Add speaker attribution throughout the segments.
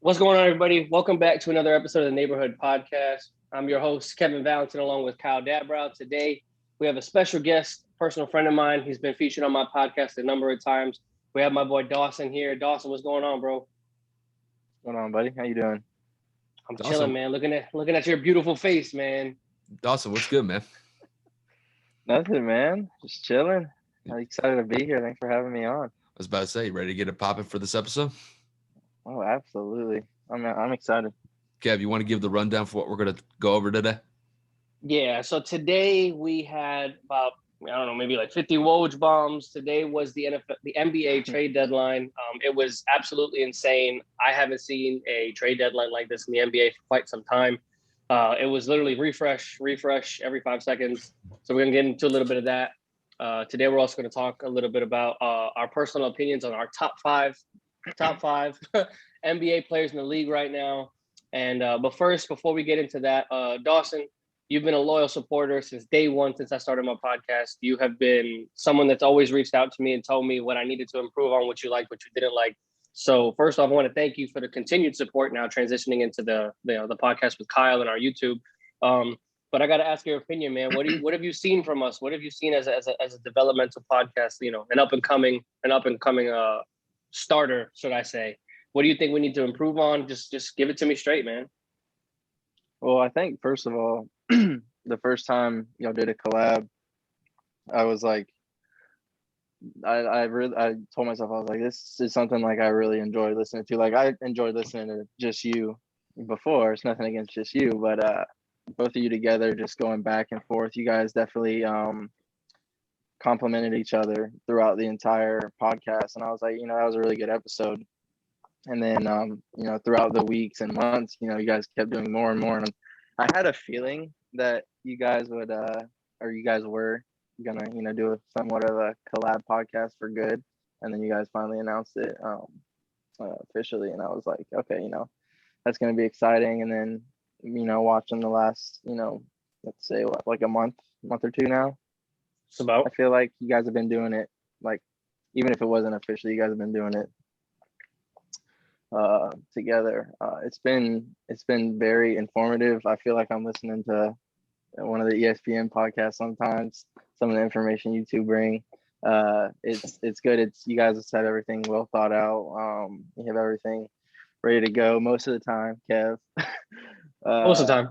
Speaker 1: What's going on, everybody? Welcome back to another episode of the Neighborhood Podcast. I'm your host, Kevin Valentin, along with Kyle Dabrow. Today, we have a special guest, personal friend of mine. He's been featured on my podcast a number of times. We have my boy Dawson here. Dawson, what's going on, bro?
Speaker 2: What's going on, buddy? How you doing?
Speaker 1: I'm
Speaker 3: Dawson.
Speaker 1: chilling, man. Looking at your beautiful face, man.
Speaker 3: Dawson, what's good, man?
Speaker 2: Nothing, man. Just chilling. I'm excited to be here. Thanks for having me on.
Speaker 3: I was about to say, you ready to get it popping for this episode?
Speaker 2: Oh, absolutely. I'm excited.
Speaker 3: Kev, you want to give the rundown for what we're going to go over today?
Speaker 1: Yeah, so today we had about, maybe like 50 Woj bombs. Today was the NBA trade deadline. It was absolutely insane. I haven't seen a trade deadline like this in the NBA for quite some time. It was literally refresh every 5 seconds. So we're going to get into a little bit of that. Today we're also going to talk a little bit about our personal opinions on our top five NBA players in the league right now. And but first, before we get into that, Dawson, you've been a loyal supporter since day one, since I started my podcast. You have been someone that's always reached out to me and told me what I needed to improve on, what you liked, what you didn't like. So first off, I want to thank you for the continued support now transitioning into the podcast with Kyle and our YouTube. But I got to ask your opinion, man. What have you seen from us? What have you seen as a developmental podcast? An up and coming starter, should I say? What do you think we need to improve on? Just give it to me straight, man.
Speaker 2: Well, I think first of all, the first time y'all did a collab, I was like, I told myself, I was like, this is something like I really enjoy listening to. Like I enjoyed listening to just you before. It's nothing against just you, but both of you together, just going back and forth. You guys definitely complimented each other throughout the entire podcast, and I was like, that was a really good episode. And then throughout the weeks and months, you guys kept doing more and more, and I had a feeling that you guys would or you guys were gonna do somewhat of a collab podcast for good, and then you guys finally announced it officially, and I was like, okay, that's gonna be exciting. And then watching the last let's say like a month or two now,
Speaker 1: It's about.
Speaker 2: I feel like you guys have been doing it, like, even if it wasn't official, you guys have been doing it together. It's been very informative. I feel like I'm listening to one of the ESPN podcasts sometimes. Some of the information you two bring, it's good. You guys have said everything well thought out. You have everything ready to go most of the time, Kev.
Speaker 1: Most of the time.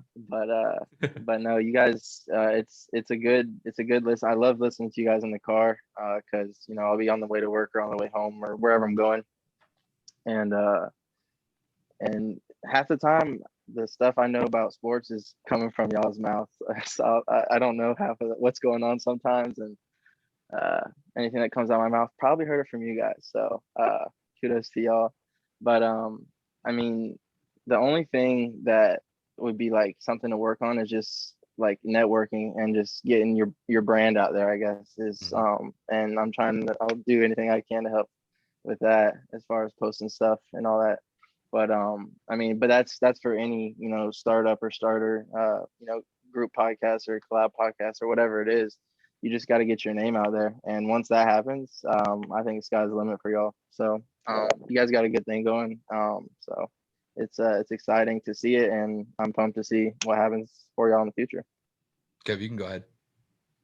Speaker 2: But no, you guys, it's a good listen. I love listening to you guys in the car because I'll be on the way to work or on the way home or wherever I'm going, and half the time the stuff I know about sports is coming from y'all's mouth. So I don't know half of what's going on sometimes, and anything that comes out of my mouth, probably heard it from you guys. So kudos to y'all. But I mean, the only thing that would be like something to work on is just like networking and just getting your brand out there, I guess, is and I'll do anything I can to help with that as far as posting stuff and all that. But I mean, but that's for any startup or starter group podcast or collab podcast or whatever it is. You just got to get your name out there, and once that happens, I think the sky's the limit for y'all. So you guys got a good thing going. So it's exciting to see it, and I'm pumped to see what happens for y'all in the future.
Speaker 3: Kev, you can go ahead.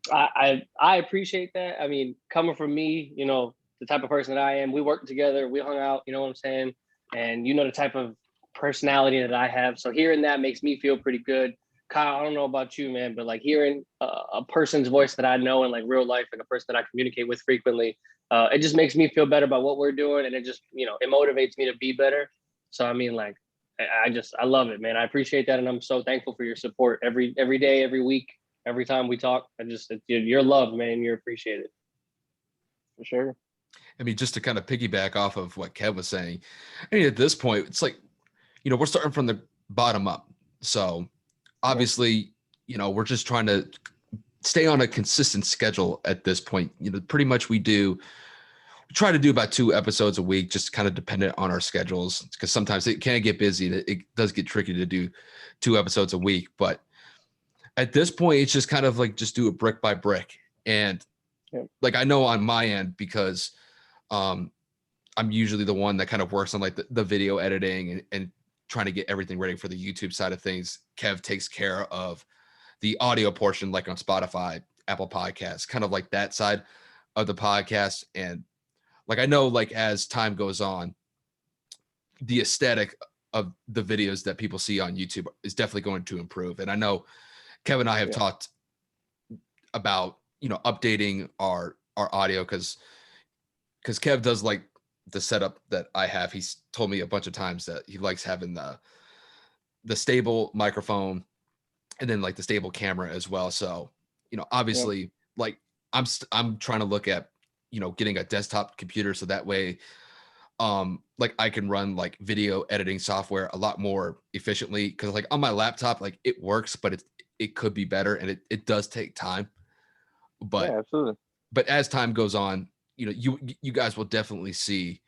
Speaker 1: I appreciate that. I mean, coming from me, the type of person that I am, we worked together, we hung out, you know what I'm saying? And the type of personality that I have. So hearing that makes me feel pretty good. Kyle, I don't know about you, man, but like hearing a person's voice that I know in like real life, like a person that I communicate with frequently, it just makes me feel better about what we're doing. And it just, it motivates me to be better. So, I mean, like, I love it, man. I appreciate that. And I'm so thankful for your support every day, every week, every time we talk. You're loved, man. You're appreciated.
Speaker 2: For sure.
Speaker 3: I mean, just to kind of piggyback off of what Kev was saying, I mean, at this point, it's like, we're starting from the bottom up. So obviously, we're just trying to stay on a consistent schedule at this point. Pretty much we try to do about 2 episodes a week, just kind of dependent on our schedules, because sometimes it can get busy. It does get tricky to do 2 episodes a week. But at this point, it's just kind of like just do it brick by brick. And like I know on my end, because I'm usually the one that kind of works on like the video editing and trying to get everything ready for the YouTube side of things. Kev takes care of the audio portion, like on Spotify, Apple Podcasts, kind of like that side of the podcast. And like, I know, like, as time goes on, the aesthetic of the videos that people see on YouTube is definitely going to improve. And I know Kevin and I have talked about, updating our audio, because Kev does like the setup that I have. He's told me a bunch of times that he likes having the stable microphone and then like the stable camera as well. So, obviously, like, I'm trying to look at, getting a desktop computer, so that way like I can run like video editing software a lot more efficiently, because like on my laptop, like it works, but it could be better, and it does take time. But
Speaker 2: absolutely.
Speaker 3: But as time goes on, you guys will definitely see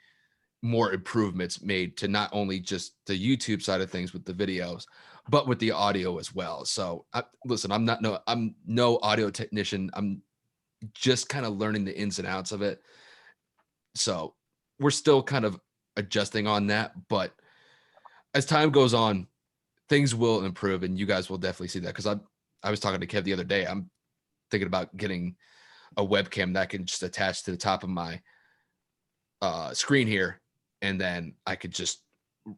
Speaker 3: more improvements made to not only just the YouTube side of things with the videos, but with the audio as well. So listen, I'm no audio technician. I'm just kind of learning the ins and outs of it. So we're still kind of adjusting on that, but as time goes on, things will improve, and you guys will definitely see that. Because I was talking to Kev the other day. I'm thinking about getting a webcam that I can just attach to the top of my screen here, and then I could just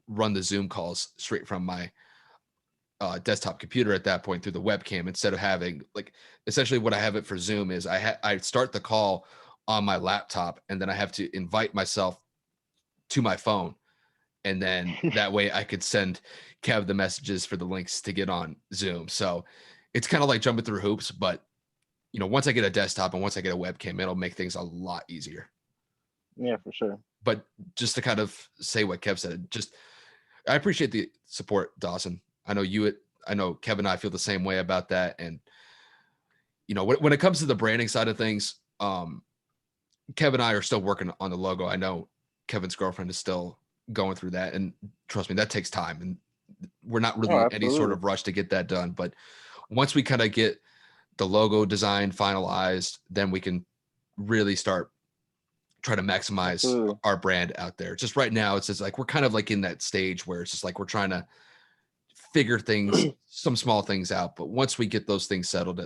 Speaker 3: run the Zoom calls straight from my desktop computer at that point through the webcam, instead of having, like, essentially what I have it for Zoom is I start the call on my laptop, and then I have to invite myself to my phone, and then that way I could send Kev the messages for the links to get on Zoom. So it's kind of like jumping through hoops, but once I get a desktop and once I get a webcam, it'll make things a lot easier.
Speaker 2: Yeah, for sure.
Speaker 3: But just to kind of say what Kev said, I appreciate the support, Dawson. I know Kev and I feel the same way about that. And, when it comes to the branding side of things, Kev and I are still working on the logo. I know Kevin's girlfriend is still going through that. And trust me, that takes time. And we're not really in any sort of rush to get that done. But once we kind of get the logo design finalized, then we can really start try to maximize our brand out there. Just right now, it's just like we're kind of like in that stage where it's just like we're trying to figure some small things out. But once we get those things settled,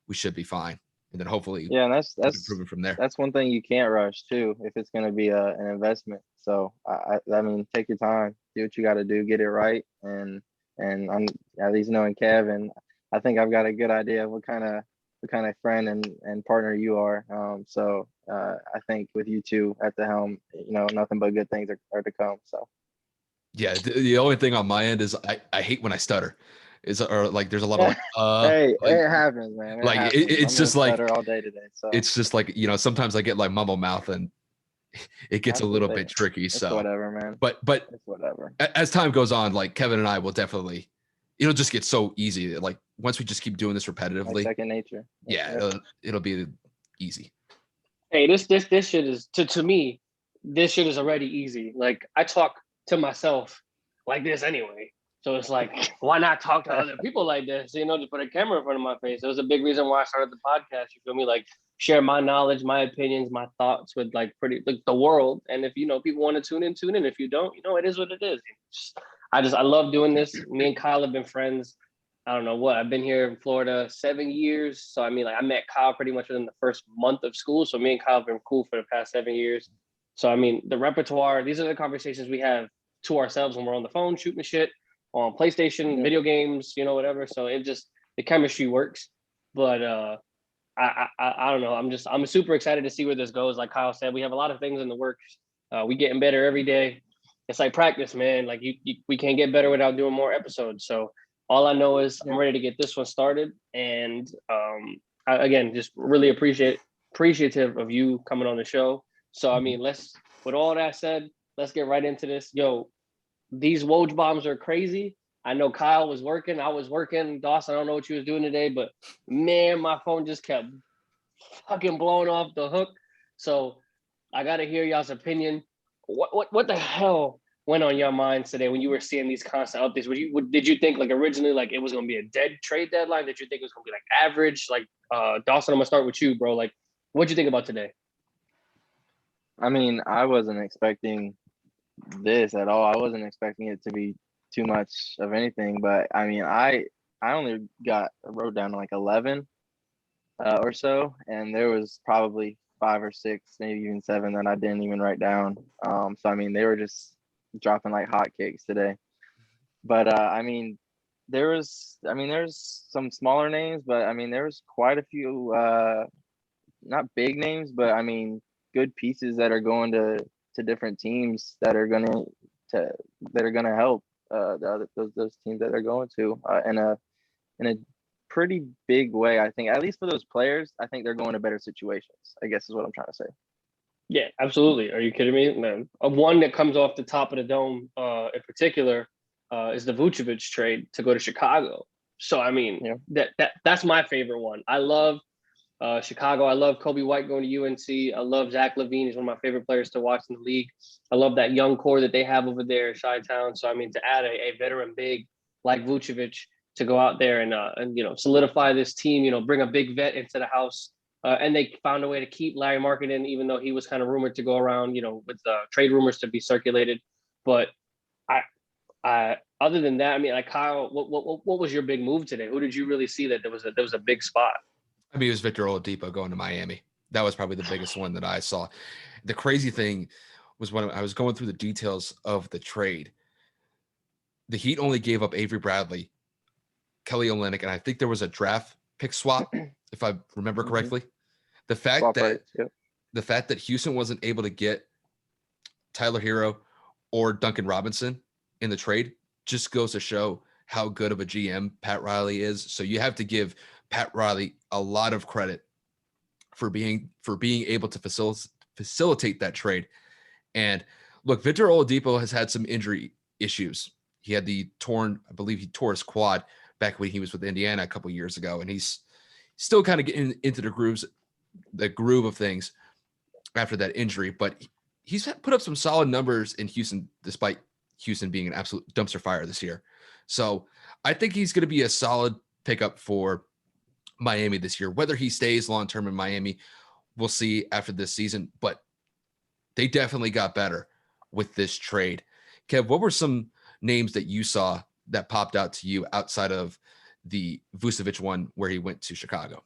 Speaker 3: we should be fine. And then hopefully,
Speaker 2: and that's
Speaker 3: improving from there.
Speaker 2: That's one thing you can't rush too, if it's going to be an investment. So I mean, take your time, do what you got to do, get it right, and I'm at least knowing Kevin, I think I've got a good idea of what kind of friend and partner you are. So I think with you two at the helm, nothing but good things are to come. So
Speaker 3: yeah, the only thing on my end is I hate when I stutter. Or like there's a lot of
Speaker 2: hey,
Speaker 3: like,
Speaker 2: it happens, man.
Speaker 3: It's just like
Speaker 2: all day today. So
Speaker 3: it's just like sometimes I get like mumble mouth and it gets a little bit tricky. So
Speaker 2: whatever, man.
Speaker 3: But
Speaker 2: it's whatever.
Speaker 3: As time goes on, like Kevin and I will definitely, it'll just get so easy. Like once we just keep doing this repetitively,
Speaker 2: like second nature.
Speaker 3: Yeah, it'll be easy.
Speaker 1: Hey, this shit is to me. This shit is already easy. Like I talk to myself like this anyway. So it's like, why not talk to other people like this? Just put a camera in front of my face. It was a big reason why I started the podcast. You feel me? Like share my knowledge, my opinions, my thoughts with like the world. And if people want to tune in. If you don't, it is what it is. I love doing this. Me and Kyle have been friends. I don't know what. I've been here in Florida 7 years. So I mean, like I met Kyle pretty much within the first month of school. So me and Kyle have been cool for the past 7 years. So I mean, the repertoire, these are the conversations we have to ourselves when we're on the phone shooting the shit on PlayStation, video games, whatever. So the chemistry works. But I don't know. I'm super excited to see where this goes. Like Kyle said, we have a lot of things in the works. We getting better every day. It's like practice, man. Like we can't get better without doing more episodes. So all I know is I'm ready to get this one started. And again, just really appreciative of you coming on the show. So I mean, with all that said, let's get right into this. Yo, these Woj bombs are crazy. I know Kyle was working. I was working. Dawson, I don't know what you was doing today, but man, my phone just kept fucking blowing off the hook. So I got to hear y'all's opinion. What the hell went on your minds today when you were seeing these constant updates? Did you think like originally like it was going to be a dead trade deadline? Did you think it was going to be like average? Like Dawson, I'm going to start with you, bro. Like what'd you think about today?
Speaker 2: I mean, I wasn't expecting this at all. I wasn't expecting it to be too much of anything, but I mean, I only wrote down like 11 or so, and there was probably 5 or 6, maybe even 7 that I didn't even write down. So I mean, they were just dropping like hotcakes today. But I mean, there's some smaller names, but I mean, there was quite a few not big names, but I mean, good pieces that are going to different teams to that are gonna help those teams that they're going to in a pretty big way. I think, at least for those players, I think they're going to better situations, I guess is what I'm trying to say.
Speaker 1: Yeah, absolutely. Are you kidding me, man? One that comes off the top of the dome, in particular, is the Vucevic trade to go to Chicago. So I mean,
Speaker 2: Yeah.
Speaker 1: that's my favorite one. I love Chicago. I love Kobe White going to UNC. I love Zach LaVine. He's one of my favorite players to watch in the league. I love that young core that they have over there in Chi-Town. So I mean, to add a veteran big like Vucevic to go out there and solidify this team, bring a big vet into the house. And they found a way to keep Larry Marketing, even though he was kind of rumored to go around, with trade rumors to be circulated. But other than that, I mean, like, Kyle, what was your big move today? Who did you really see that there was a big spot?
Speaker 3: I mean, it was Victor Oladipo going to Miami. That was probably the biggest one that I saw. The crazy thing was when I was going through the details of the trade, the Heat only gave up Avery Bradley, Kelly Olynyk, and I think there was a draft pick swap, if I remember correctly. The fact that Houston wasn't able to get Tyler Hero or Duncan Robinson in the trade just goes to show how good of a GM Pat Riley is. So you have to give Pat Riley a lot of credit for being able to facilitate that trade. And look, Victor Oladipo has had some injury issues. He had I believe he tore his quad back when he was with Indiana a couple years ago, and he's still kind of getting into the groove of things after that injury. But he's put up some solid numbers in Houston, despite Houston being an absolute dumpster fire this year. So I think he's going to be a solid pickup for Miami this year. Whether he stays long-term in Miami, we'll see after this season, but they definitely got better with this trade. Kev, what were some names that you saw that popped out to you outside of the Vucevic one where he went to Chicago?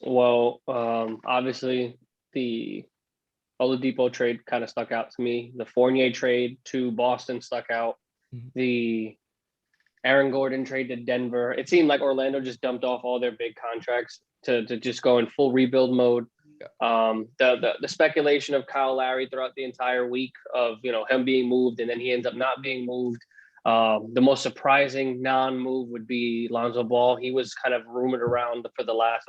Speaker 1: Well, obviously the Oladipo trade kind of stuck out to me. The Fournier trade to Boston stuck out.
Speaker 3: Mm-hmm.
Speaker 1: The Aaron Gordon trade to Denver. It seemed like Orlando just dumped off all their big contracts to just go in full rebuild mode. Yeah. The speculation of Kyle Lowry throughout the entire week of him being moved and then he ends up not being moved. The most surprising non-move would be Lonzo Ball. He was kind of rumored around for the last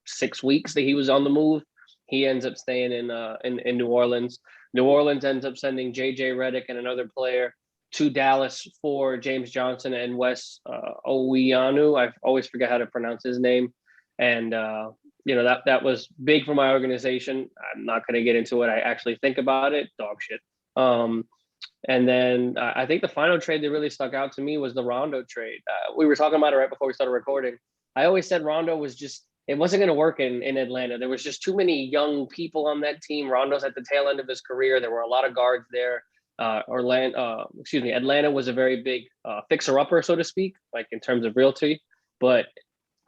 Speaker 1: 6 weeks that he was on the move. He ends up staying in New Orleans. New Orleans ends up sending JJ Redick and another player to Dallas for James Johnson and Wes Owianu. I always forget how to pronounce his name. And, that was big for my organization. I'm not going to get into it. I actually think about it. Dog shit. And then I think the final trade that really stuck out to me was the Rondo trade. We were talking about it right before we started recording. I always said Rondo was it wasn't going to work in Atlanta. There was just too many young people on that team. Rondo's at the tail end of his career. There were a lot of guards there. Atlanta was a very big fixer-upper, so to speak, like in terms of realty. But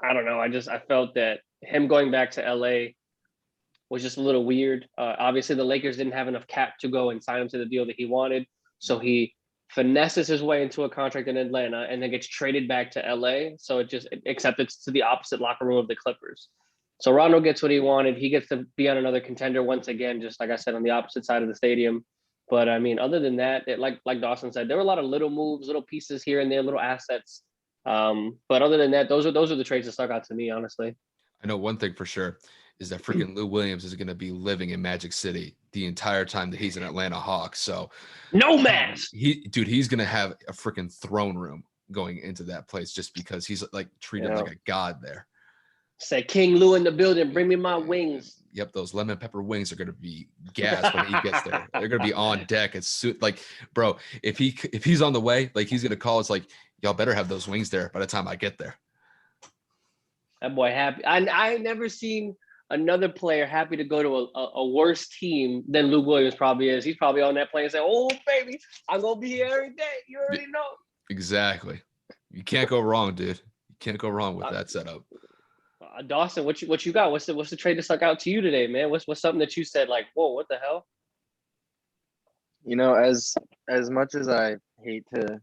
Speaker 1: I don't know. I felt that him going back to LA was just a little weird. Obviously, the Lakers didn't have enough cap to go and sign him to the deal that he wanted. So he finesses his way into a contract in Atlanta and then gets traded back to LA. So except it's to the opposite locker room of the Clippers. So Rondo gets what he wanted. He gets to be on another contender once again, just like I said, on the opposite side of the stadium. But I mean, other than that, like Dawson said, there were a lot of little moves, little pieces here and there, little assets. But other than that, those are the trades that stuck out to me, honestly.
Speaker 3: I know one thing for sure is that freaking Lou Williams is going to be living in Magic City the entire time that he's an Atlanta Hawk. So
Speaker 1: no mask.
Speaker 3: He's going to have a freaking throne room going into that place just because he's like treated like a god there.
Speaker 1: Say King Lou in the building. Bring me my wings.
Speaker 3: Yep, those lemon pepper wings are going to be gas when he gets there. They're going to be on deck. It's like, bro, if he's on the way, like he's going to call. It's like, y'all better have those wings there by the time I get there.
Speaker 1: That boy happy. I ain't never seen another player happy to go to a worse team than Luke Williams probably is. He's probably on that plane saying, "Oh, baby, I'm gonna be here every day." You already know.
Speaker 3: Exactly. You can't go wrong, dude. You can't go wrong with that setup.
Speaker 1: Dawson, what you got? What's the trade that stuck out to you today, man? What's something that you said like, "Whoa, what the hell?"
Speaker 2: You know, as much as I hate to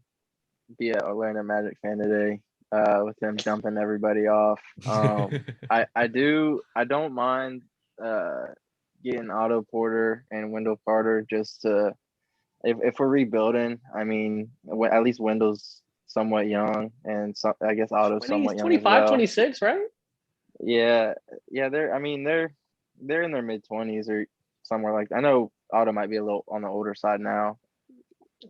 Speaker 2: be an Orlando Magic fan today, with them jumping everybody off, I don't mind getting Otto Porter and Wendell Carter just to if we're rebuilding. I mean, at least Wendell's somewhat young, and I guess Otto's somewhat young
Speaker 1: 25,
Speaker 2: as well.
Speaker 1: 26, right?
Speaker 2: Yeah, they're in their mid-20s or somewhere like that. I know Otto might be a little on the older side now.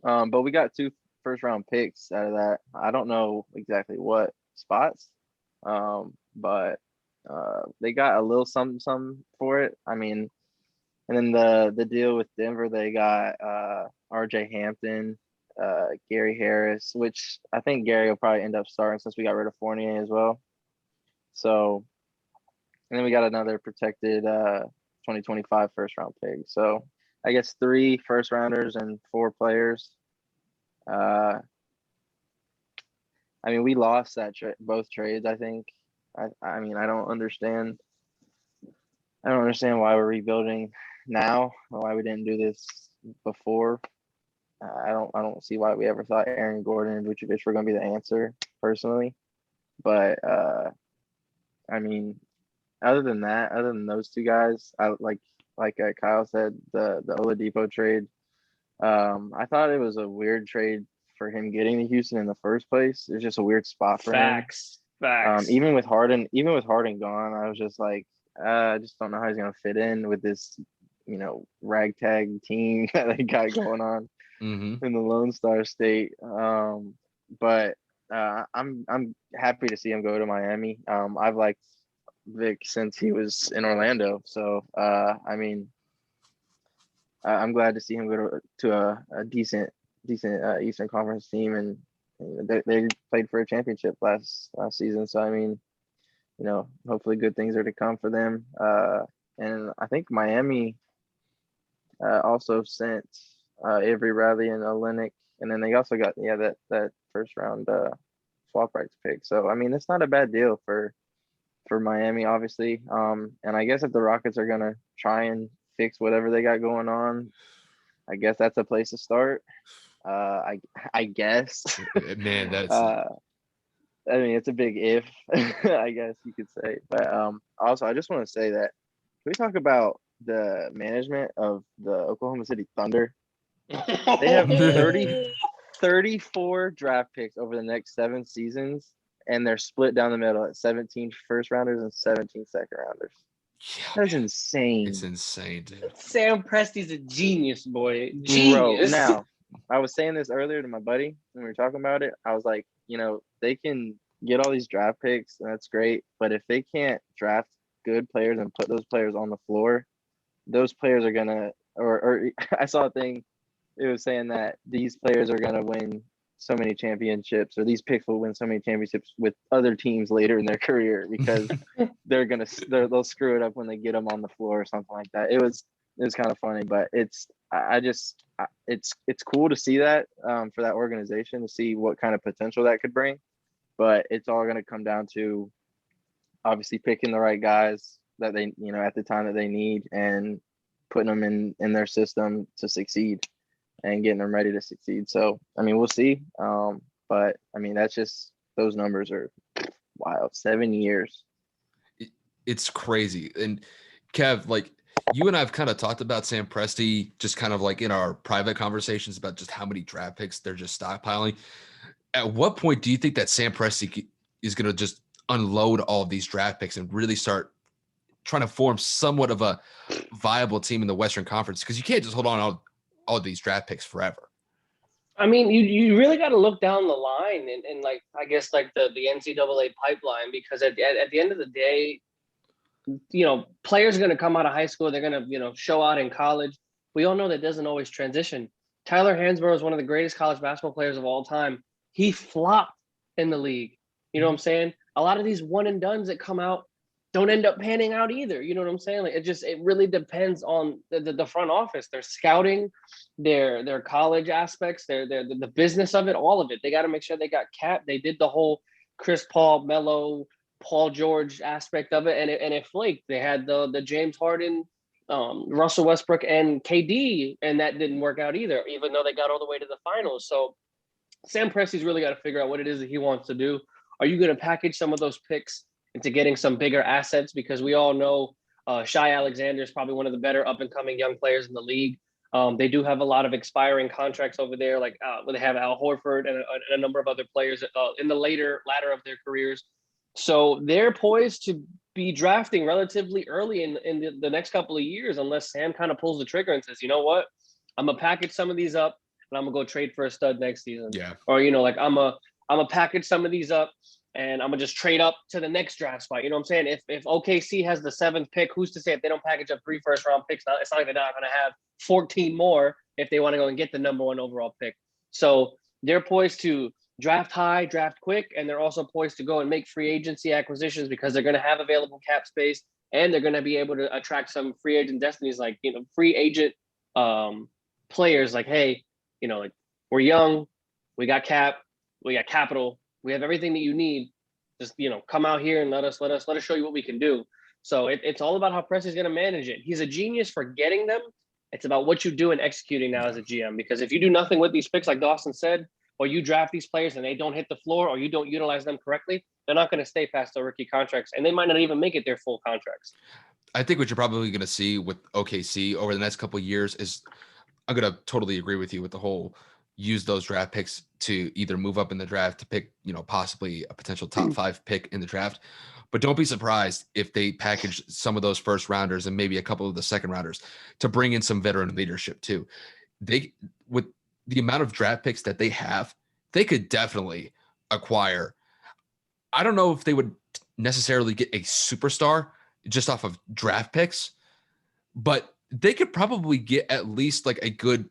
Speaker 2: But we got 2 first-round picks out of that. I don't know exactly what spots, but they got a little something for it. I mean, and then the deal with Denver, they got RJ Hampton, Gary Harris, which I think Gary will probably end up starting since we got rid of Fournier as well. So, and then we got another protected 2025 first-round pick. So I guess 3 first-rounders and 4 players. I mean, we lost both trades. I think. I mean, I don't understand why we're rebuilding now. Or why we didn't do this before. I don't see why we ever thought Aaron Gordon and Vucevic were going to be the answer, personally. But I mean, other than those 2 guys, I like Kyle said, the Oladipo trade. I thought it was a weird trade for him getting to Houston in the first place. It's just a weird spot for him.
Speaker 1: Facts.
Speaker 2: Even with Harden gone, I was just like, I just don't know how he's gonna fit in with this, ragtag team that they got going on in the Lone Star State. But I'm happy to see him go to Miami. I've liked Vic since he was in Orlando, so I mean, I'm glad to see him go to a decent Eastern Conference team, and they played for a championship last season. So I mean, hopefully good things are to come for them. And I think Miami also sent Avery Bradley and Olynyk, and then they also got that first round swap rights pick. So I mean, it's not a bad deal for Miami, obviously. And I guess if the Rockets are gonna try and fix whatever they got going on, I guess that's a place to start. I guess.
Speaker 3: Man, that's.
Speaker 2: I mean, it's a big if, I guess you could say. But also, I just want to say that can we talk about the management of the Oklahoma City Thunder? They have 34 draft picks over the next 7 seasons, and they're split down the middle at 17 first rounders and 17 second rounders.
Speaker 3: Yeah,
Speaker 2: that's insane.
Speaker 3: It's insane, dude.
Speaker 1: Sam Presti's a genius, boy. Genius.
Speaker 2: Bro, now, I was saying this earlier to my buddy when we were talking about it. I was like, they can get all these draft picks, and that's great. But if they can't draft good players and put those players on the floor, those players are gonna. Or I saw a thing. It was saying that these players are gonna win so many championships, or these picks will win so many championships with other teams later in their career because they'll screw it up when they get them on the floor or something like that. It was kind of funny, but it's cool to see that for that organization, to see what kind of potential that could bring. But it's all going to come down to obviously picking the right guys that they, at the time that they need, and putting them in their system to succeed and getting them ready to succeed. So, I mean, we'll see. But I mean, that's just, those numbers are wild. 7 years.
Speaker 3: It's crazy. And Kev, like, you and I have kind of talked about Sam Presti just kind of like in our private conversations about just how many draft picks they're just stockpiling. At what point do you think that Sam Presti is going to just unload all of these draft picks and really start trying to form somewhat of a viable team in the Western Conference? Because you can't just hold on all of these draft picks forever.
Speaker 1: I mean, you really got to look down the line and like, I guess like the NCAA pipeline, because at the end of the day, players are going to come out of high school. They're going to, show out in college. We all know that doesn't always transition. Tyler Hansbrough is one of the greatest college basketball players of all time. He flopped in the league. You know what I'm saying? A lot of these one and dones that come out, don't end up panning out either. You know what I'm saying? Like it really depends on the front office, their scouting, their college aspects, the business of it, all of it. They got to make sure they got cap. They did the whole Chris Paul, Melo, Paul George aspect of it, and it flaked. They had the James Harden, Russell Westbrook, and KD, and that didn't work out either, even though they got all the way to the finals. So Sam Presti's really got to figure out what it is that he wants to do. Are you going to package some of those picks into getting some bigger assets? Because we all know Shai Alexander is probably one of the better up and coming young players in the league. They do have a lot of expiring contracts over there, like they have Al Horford and a number of other players in the latter of their careers. So they're poised to be drafting relatively early in the next couple of years, unless Sam kind of pulls the trigger and says, you know what, I'm gonna package some of these up and I'm gonna go trade for a stud next season.
Speaker 3: Yeah.
Speaker 1: Or like I'm gonna package some of these up and I'm gonna just trade up to the next draft spot. You know what I'm saying? If OKC has the 7th pick, who's to say if they don't package up 3 first-round picks, it's not like they're not gonna have 14 more if they want to go and get the number 1 overall pick. So they're poised to draft high, draft quick, and they're also poised to go and make free agency acquisitions because they're going to have available cap space and they're going to be able to attract some free agent destinies, like, free agent players. Like, hey, like, we're young, we got cap, we got capital, we have everything that you need. Just, come out here and let us show you what we can do. So it's all about how Presti's going to manage it. He's a genius for getting them. It's about what you do and executing now as a GM, because if you do nothing with these picks, like Dawson said, or you draft these players and they don't hit the floor, or you don't utilize them correctly, they're not going to stay past their rookie contracts, and they might not even make it their full contracts.
Speaker 3: I think what you're probably going to see with OKC over the next couple of years is, I'm going to totally agree with you with the whole use those draft picks to either move up in the draft to pick, possibly a potential top 5 pick in the draft. But don't be surprised if they package some of those first rounders and maybe a couple of the second rounders to bring in some veteran leadership too. With the amount of draft picks that they have, they could definitely acquire. I don't know if they would necessarily get a superstar just off of draft picks, but they could probably get at least like a good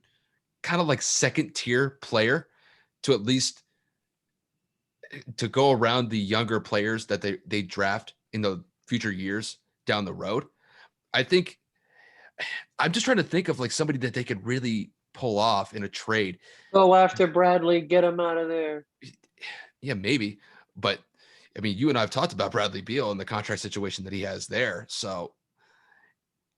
Speaker 3: kind of like second tier player to at least to go around the younger players that they draft in the future years down the road. I think I'm just trying to think of like somebody that they could really pull off in a trade.
Speaker 1: Go after Bradley, get him out of there.
Speaker 3: Yeah, maybe. But I mean, you and I have talked about Bradley Beal and the contract situation that he has there. So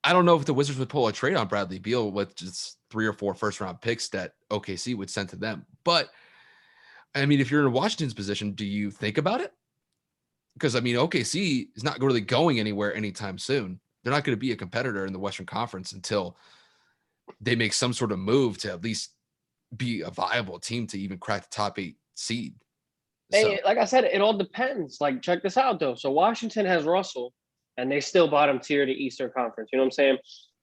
Speaker 3: I don't know if the Wizards would pull a trade on Bradley Beal with just 3 or 4 first round picks that OKC would send to them. But I mean, if you're in Washington's position, do you think about it? Because I mean, OKC is not really going anywhere anytime soon. They're not going to be a competitor in the Western Conference until they make some sort of move to at least be a viable team to even crack the top 8 seed.
Speaker 1: Hey, like I said, it all depends. Like, check this out though. So Washington has Russell, and they still bottom tier the Eastern Conference. You know what I'm saying?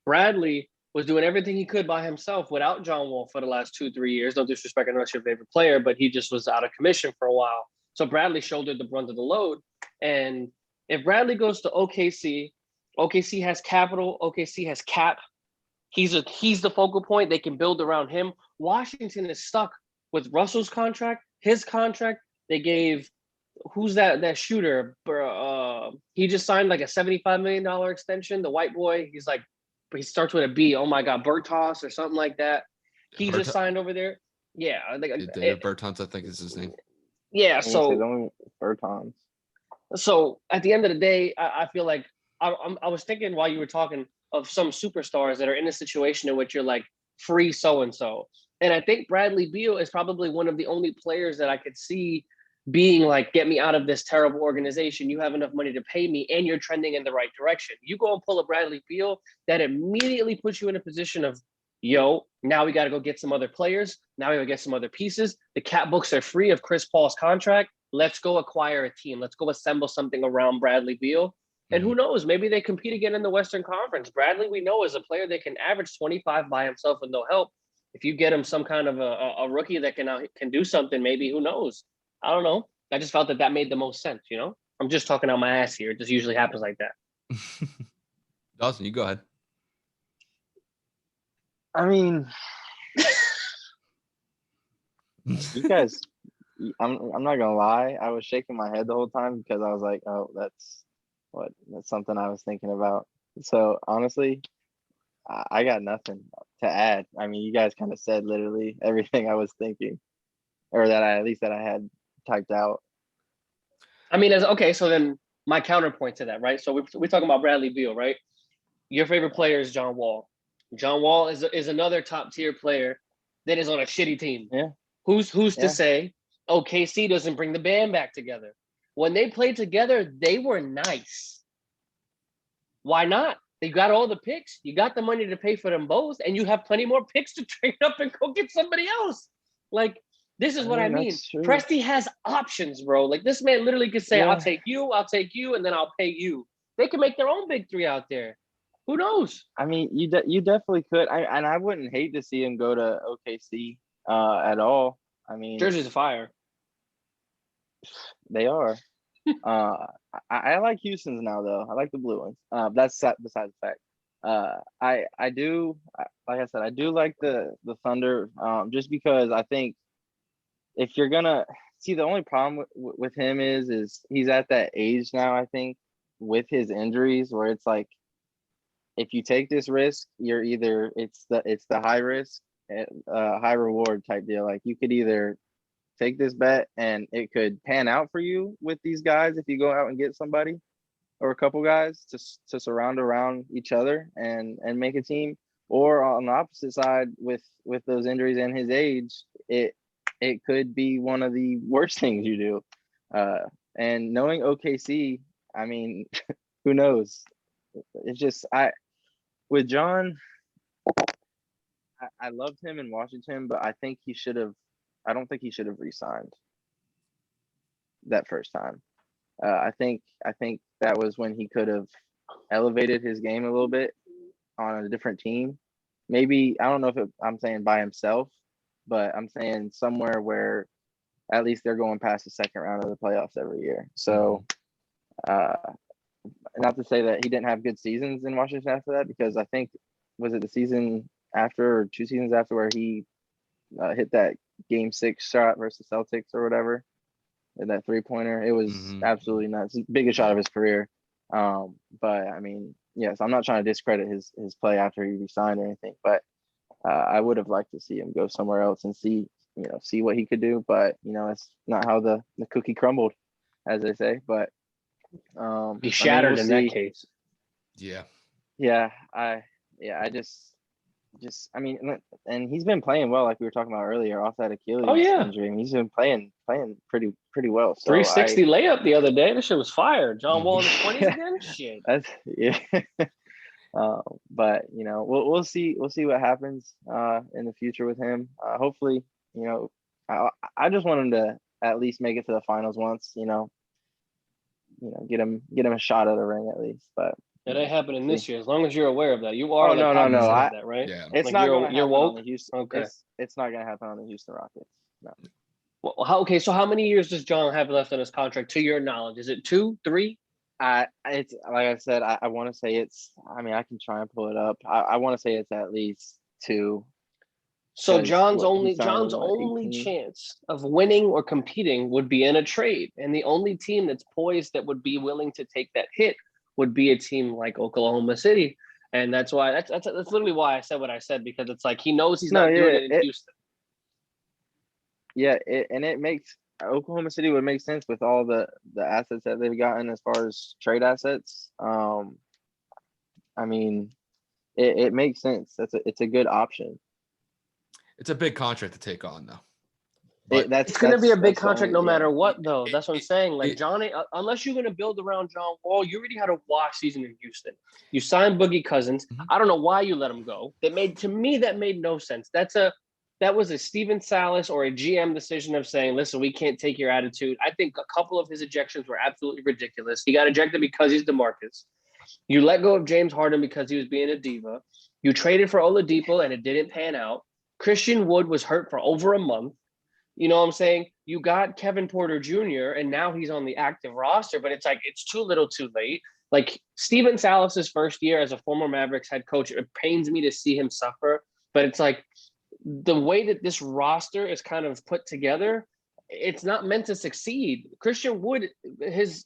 Speaker 1: Bradley was doing everything he could by himself without John Wall for the last 2-3 years. No disrespect unless your favorite player, but he just was out of commission for a while. So Bradley shouldered the brunt of the load. And if Bradley goes to OKC, OKC has capital, OKC has cap. He's the focal point. They can build around him. Washington is stuck with Russell's contract, his contract. They gave, who's that shooter? He just signed like a $75 million extension. The white boy, he starts with a B. Oh my God, Bertos or something like that. He just signed over there. Yeah,
Speaker 3: Bertans, I think is his name.
Speaker 1: Yeah, so
Speaker 2: Bertans.
Speaker 1: So at the end of the day, I feel like I was thinking while you were talking of some superstars that are in a situation in which you're like free so-and-so. And I think Bradley Beal is probably one of the only players that I could see being like, get me out of this terrible organization. You have enough money to pay me and you're trending in the right direction. You go and pull a Bradley Beal, that immediately puts you in a position of, now we got to go get some other players. Now we got to get some other pieces. The cap books are free of Chris Paul's contract. Let's go acquire a team. Let's go assemble something around Bradley Beal. And who knows, maybe they compete again in the Western Conference. Bradley, we know, is a player that can average 25 by himself with no help. If you get him some kind of a rookie that can do something, maybe, who knows? I don't know. I just felt that made the most sense, I'm just talking out my ass here. It just usually happens like that.
Speaker 3: Dawson, you go ahead.
Speaker 2: I mean, you guys, I'm not gonna lie. I was shaking my head the whole time because I was like, oh, what that's something I was thinking about. So honestly, I got nothing to add. I mean, you guys kind of said literally everything I was thinking, or that I at least that I had typed out.
Speaker 1: I mean, okay, so then my counterpoint to that, right? So we're talking about Bradley Beal, right? Your favorite player is John Wall. John Wall is another top tier player that is on a shitty team.
Speaker 2: Yeah.
Speaker 1: Who's to
Speaker 2: Yeah.
Speaker 1: say, oh, KC doesn't bring the band back together? When they played together, they were nice. Why not? They got all the picks. You got the money to pay for them both, and you have plenty more picks to trade up and go get somebody else. Like, this is what I mean.
Speaker 2: That's true.
Speaker 1: Presti has options, bro. Like, this man literally could say,
Speaker 2: Yeah.
Speaker 1: I'll take you, and then I'll pay you. They can make their own big three out there. Who knows?
Speaker 2: I mean, you definitely could. And I wouldn't hate to see him go to OKC at all. I mean,
Speaker 1: Jersey's a fire.
Speaker 2: they are. I like Houston's now though. I like the blue ones. That's besides the fact. I do, like I said, I do like the Thunder. Just because I think if you're gonna see, the only problem with him is he's at that age now. I think with his injuries, where it's like, if you take this risk, you're either it's the high risk, high reward type deal. Like, you could either take this bet and it could pan out for you with these guys if you go out and get somebody or a couple guys to surround around each other and make a team, or on the opposite side with those injuries and his age, it could be one of the worst things you do. And knowing OKC, I mean, who knows? It's just with John, I loved him in Washington, but I think he should have. I don't think he should have re-signed that first time. I think that was when he could have elevated his game a little bit on a different team. Maybe, I don't know if I'm saying by himself, but I'm saying somewhere where at least they're going past the second round of the playoffs every year. So, not to say that he didn't have good seasons in Washington after that, because I think, was it the season after or 2 seasons after where he hit that game 6 shot versus Celtics or whatever, and that 3-pointer, it was absolutely nuts. Biggest shot of his career. But I mean, yes, I'm not trying to discredit his play after he resigned or anything, but I would have liked to see him go somewhere else and see what he could do. But it's not how the cookie crumbled, as they say. But
Speaker 1: be shattered
Speaker 2: we'll
Speaker 1: in
Speaker 2: see.
Speaker 1: that case.
Speaker 2: Yeah. I just I mean, and he's been playing well, like we were talking about earlier, off that Achilles injury. I mean, he's been playing pretty well. So
Speaker 1: 360 layup the other day. This shit was fire. John Wall in the 20s again. Shit.
Speaker 2: That's but we'll see what happens in the future with him. Hopefully, I just want him to at least make it to the finals once. Get him a shot at a ring at least. But
Speaker 1: it ain't happening this year. As long as you're aware of that, you are.
Speaker 2: No.
Speaker 1: That, right?
Speaker 3: Yeah.
Speaker 2: It's
Speaker 1: like
Speaker 2: not going to happen
Speaker 1: woke?
Speaker 2: on the Houston.
Speaker 1: Okay.
Speaker 2: It's not going to happen on the Houston Rockets. No.
Speaker 1: Well, so how many years does John have left on his contract, to your knowledge? Is it 2, 3?
Speaker 2: It's like I said. I want to say it's. I mean, I can try and pull it up. I want to say it's at least 2.
Speaker 1: So John's only
Speaker 2: 18?
Speaker 1: chance of winning or competing would be in a trade, and the only team that's poised that would be willing to take that hit would be a team like Oklahoma City, and that's why that's literally why I said what I said, because it's like he knows he's not doing it in Houston.
Speaker 2: Yeah, it makes Oklahoma City would make sense with all the assets that they've gotten as far as trade assets. I mean, it makes sense. It's a good option.
Speaker 3: It's a big contract to take on, though.
Speaker 1: It's going to be a big contract no matter what, though. That's what I'm saying. Like, Johnny, unless you're going to build around John Wall, you already had a wash season in Houston. You signed Boogie Cousins. I don't know why you let him go. That made no sense. That was a Steven Salas or a GM decision of saying, listen, we can't take your attitude. I think a couple of his ejections were absolutely ridiculous. He got ejected because he's DeMarcus. You let go of James Harden because he was being a diva. You traded for Oladipo and it didn't pan out. Christian Wood was hurt for over a month. You know what I'm saying? You got Kevin Porter Jr. and now he's on the active roster, but it's like, it's too little too late. Like, Steven Salas's first year as a former Mavericks head coach, it pains me to see him suffer, but it's like the way that this roster is kind of put together, it's not meant to succeed. Christian Wood,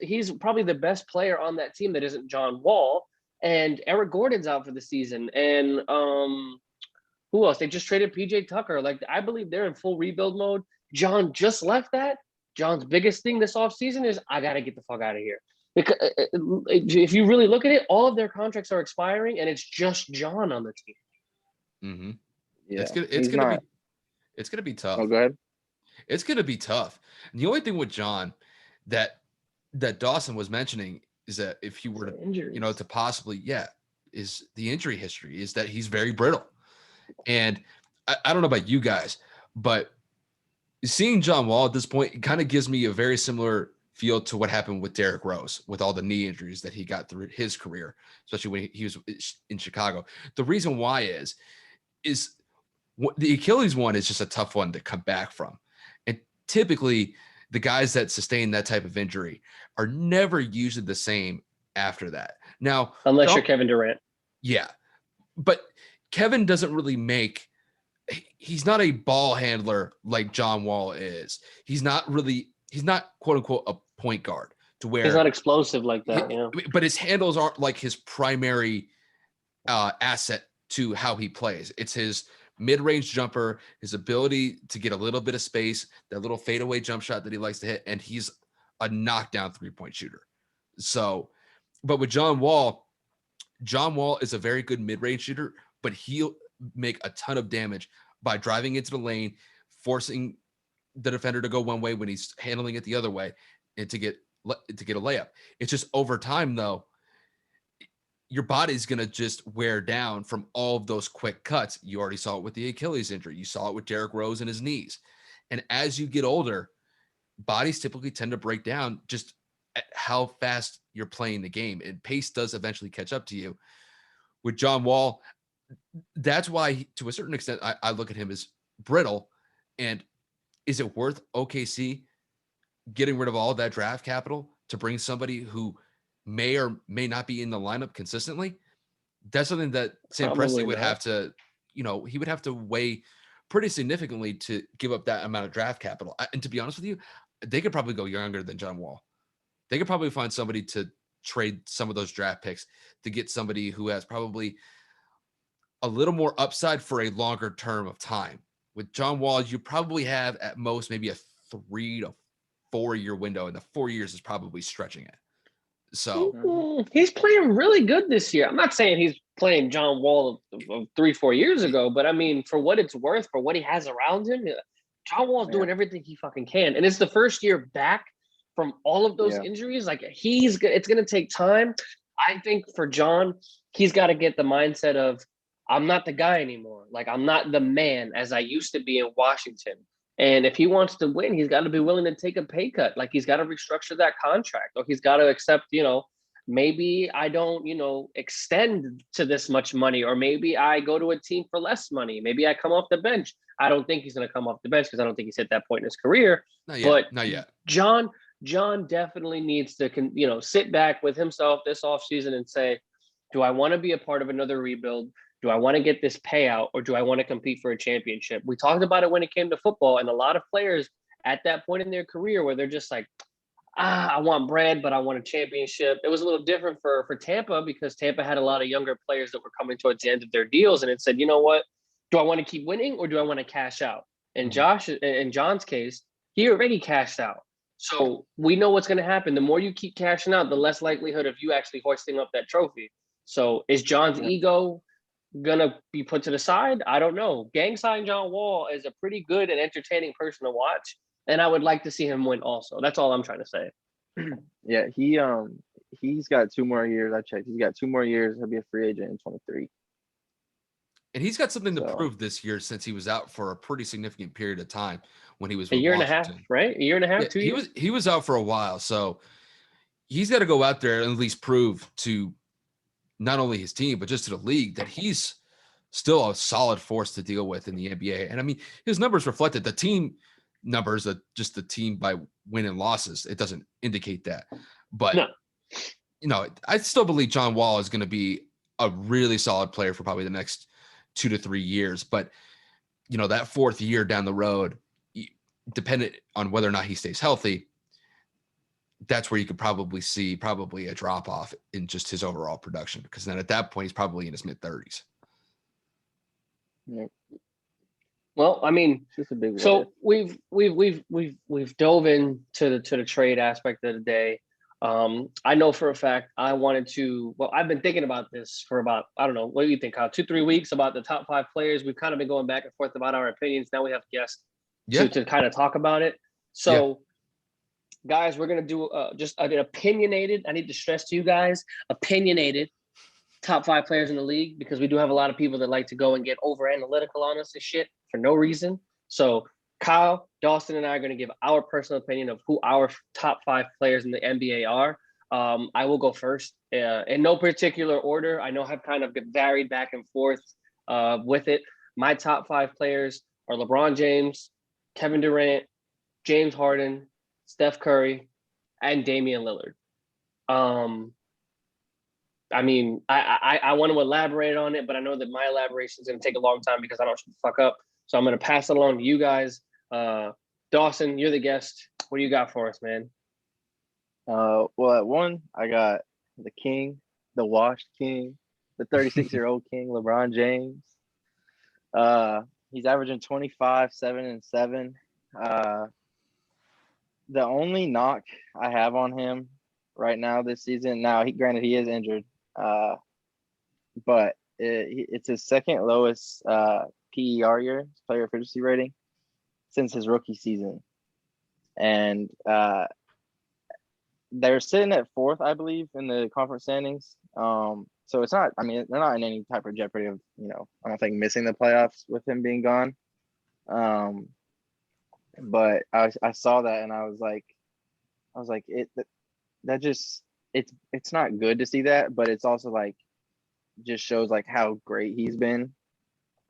Speaker 1: he's probably the best player on that team that isn't John Wall. And Eric Gordon's out for the season. And who else? They just traded PJ Tucker. Like, I believe they're in full rebuild mode. John just left that. John's biggest thing this offseason is, I got to get the fuck out of here. Because if you really look at it, all of their contracts are expiring, and it's just John on the team.
Speaker 3: Mm-hmm.
Speaker 2: Yeah,
Speaker 3: it's gonna be tough.
Speaker 2: Oh, go ahead.
Speaker 3: It's gonna be tough. And the only thing with John that Dawson was mentioning is that if you were to, to possibly, is the injury history, is that he's very brittle. And I don't know about you guys, but seeing John Wall at this point, it kind of gives me a very similar feel to what happened with Derrick Rose with all the knee injuries that he got through his career, especially when he was in Chicago. The reason why is the Achilles one is just a tough one to come back from. And typically the guys that sustain that type of injury are never usually the same after that. Now,
Speaker 1: unless you're Kevin Durant.
Speaker 3: Yeah. But Kevin doesn't really he's not a ball handler like John Wall is. He's not quote unquote a point guard to where
Speaker 1: he's not explosive like that.
Speaker 3: But his handles aren't like his primary asset to how he plays. It's his mid-range jumper, his ability to get a little bit of space, that little fadeaway jump shot that he likes to hit, and he's a knockdown three-point shooter. So, but with John Wall is a very good mid-range shooter, but he'll make a ton of damage by driving into the lane, forcing the defender to go one way when he's handling it the other way, and to get a layup. It's just over time, though, your body's going to just wear down from all of those quick cuts. You already saw it with the Achilles injury. You saw it with Derrick Rose and his knees. And as you get older, bodies typically tend to break down just at how fast you're playing the game. And pace does eventually catch up to you. With John Wall, that's why, to a certain extent, I look at him as brittle. And is it worth OKC getting rid of all of that draft capital to bring somebody who may or may not be in the lineup consistently? That's something that Sam Presti would have to, he would have to weigh pretty significantly to give up that amount of draft capital. And to be honest with you, they could probably go younger than John Wall. They could probably find somebody to trade some of those draft picks to get somebody who has probably a little more upside for a longer term of time. With John Wall, you probably have at most maybe a 3 to 4 year window, and the 4 years is probably stretching it. So
Speaker 1: he's playing really good this year. I'm not saying he's playing John Wall of 3-4 years ago, but I mean, for what it's worth, for what he has around him, John Wall's doing everything he fucking can. And it's the first year back from all of those injuries. Like, it's going to take time. I think for John, he's got to get the mindset of, I'm not the guy anymore. Like, I'm not the man as I used to be in Washington. And if he wants to win, he's got to be willing to take a pay cut. Like, he's got to restructure that contract, or he's got to accept, maybe I don't, extend to this much money, or maybe I go to a team for less money. Maybe I come off the bench. I don't think he's going to come off the bench because I don't think he's hit that point in his career.
Speaker 3: Not yet.
Speaker 1: John definitely needs to, sit back with himself this offseason and say, do I want to be a part of another rebuild? Do I want to get this payout, or do I want to compete for a championship? We talked about it when it came to football, and a lot of players at that point in their career where they're just like, I want bread, but I want a championship. It was a little different for Tampa, because Tampa had a lot of younger players that were coming towards the end of their deals, and it said, you know what? Do I want to keep winning, or do I want to cash out? And in John's case, he already cashed out. So we know what's going to happen. The more you keep cashing out, the less likelihood of you actually hoisting up that trophy. So is John's ego gonna be put to the side? I don't know. Gang sign John Wall is a pretty good and entertaining person to watch, and I would like to see him win also. That's all I'm trying to say.
Speaker 2: Yeah, he's got 2 more years. I checked. He's got 2 more years. He'll be a free agent in 23.
Speaker 3: And he's got something to prove this year, since he was out for a pretty significant period of time when he was
Speaker 1: a year and a half, right? A year and a half, 2 years.
Speaker 3: He was out for a while, so he's got to go out there and at least prove to not only his team, but just to the league, that he's still a solid force to deal with in the NBA. And I mean, his numbers reflected the team numbers, just the team by win and losses. It doesn't indicate that, but I still believe John Wall is going to be a really solid player for probably the next 2 to 3 years. But that 4th year down the road, dependent on whether or not he stays healthy, that's where you could probably see a drop off in just his overall production, because then at that point he's probably in his mid 30s.
Speaker 2: Yep.
Speaker 1: Well, I mean,
Speaker 2: It's just a big
Speaker 1: so we've dove into the trade aspect of the day. I know for a fact I wanted to. Well, I've been thinking about this for about, I don't know, what do you think, Kyle? 2-3 weeks about the top 5 players. We've kind of been going back and forth about our opinions. Now we have guests to kind of talk about it. So, guys, we're gonna do just an opinionated. I need to stress to you guys, opinionated top 5 players in the league, because we do have a lot of people that like to go and get over analytical on us and shit for no reason. So Kyle, Dawson, and I are going to give our personal opinion of who our top 5 players in the NBA are. I will go first in no particular order. I know I've kind of varied back and forth with it. My top 5 players are LeBron James, Kevin Durant, James Harden, Steph Curry, and Damian Lillard. I mean, I want to elaborate on it, but I know that my elaboration is going to take a long time because I don't shut the fuck up. So I'm going to pass it along to you guys. Dawson, you're the guest. What do you got for us, man?
Speaker 2: Well, at 1, I got the king, the washed king, the 36-year-old king, LeBron James. He's averaging 25, 7, and 7. The only knock I have on him right now this season, now granted he is injured, but it's his second lowest PER year, player efficiency rating, since his rookie season. And they're sitting at 4th, I believe, in the conference standings. So it's not, I mean, they're not in any type of jeopardy of, I don't think missing the playoffs with him being gone. But I saw that and I was like, it's not good to see that, but it's also like just shows like how great he's been,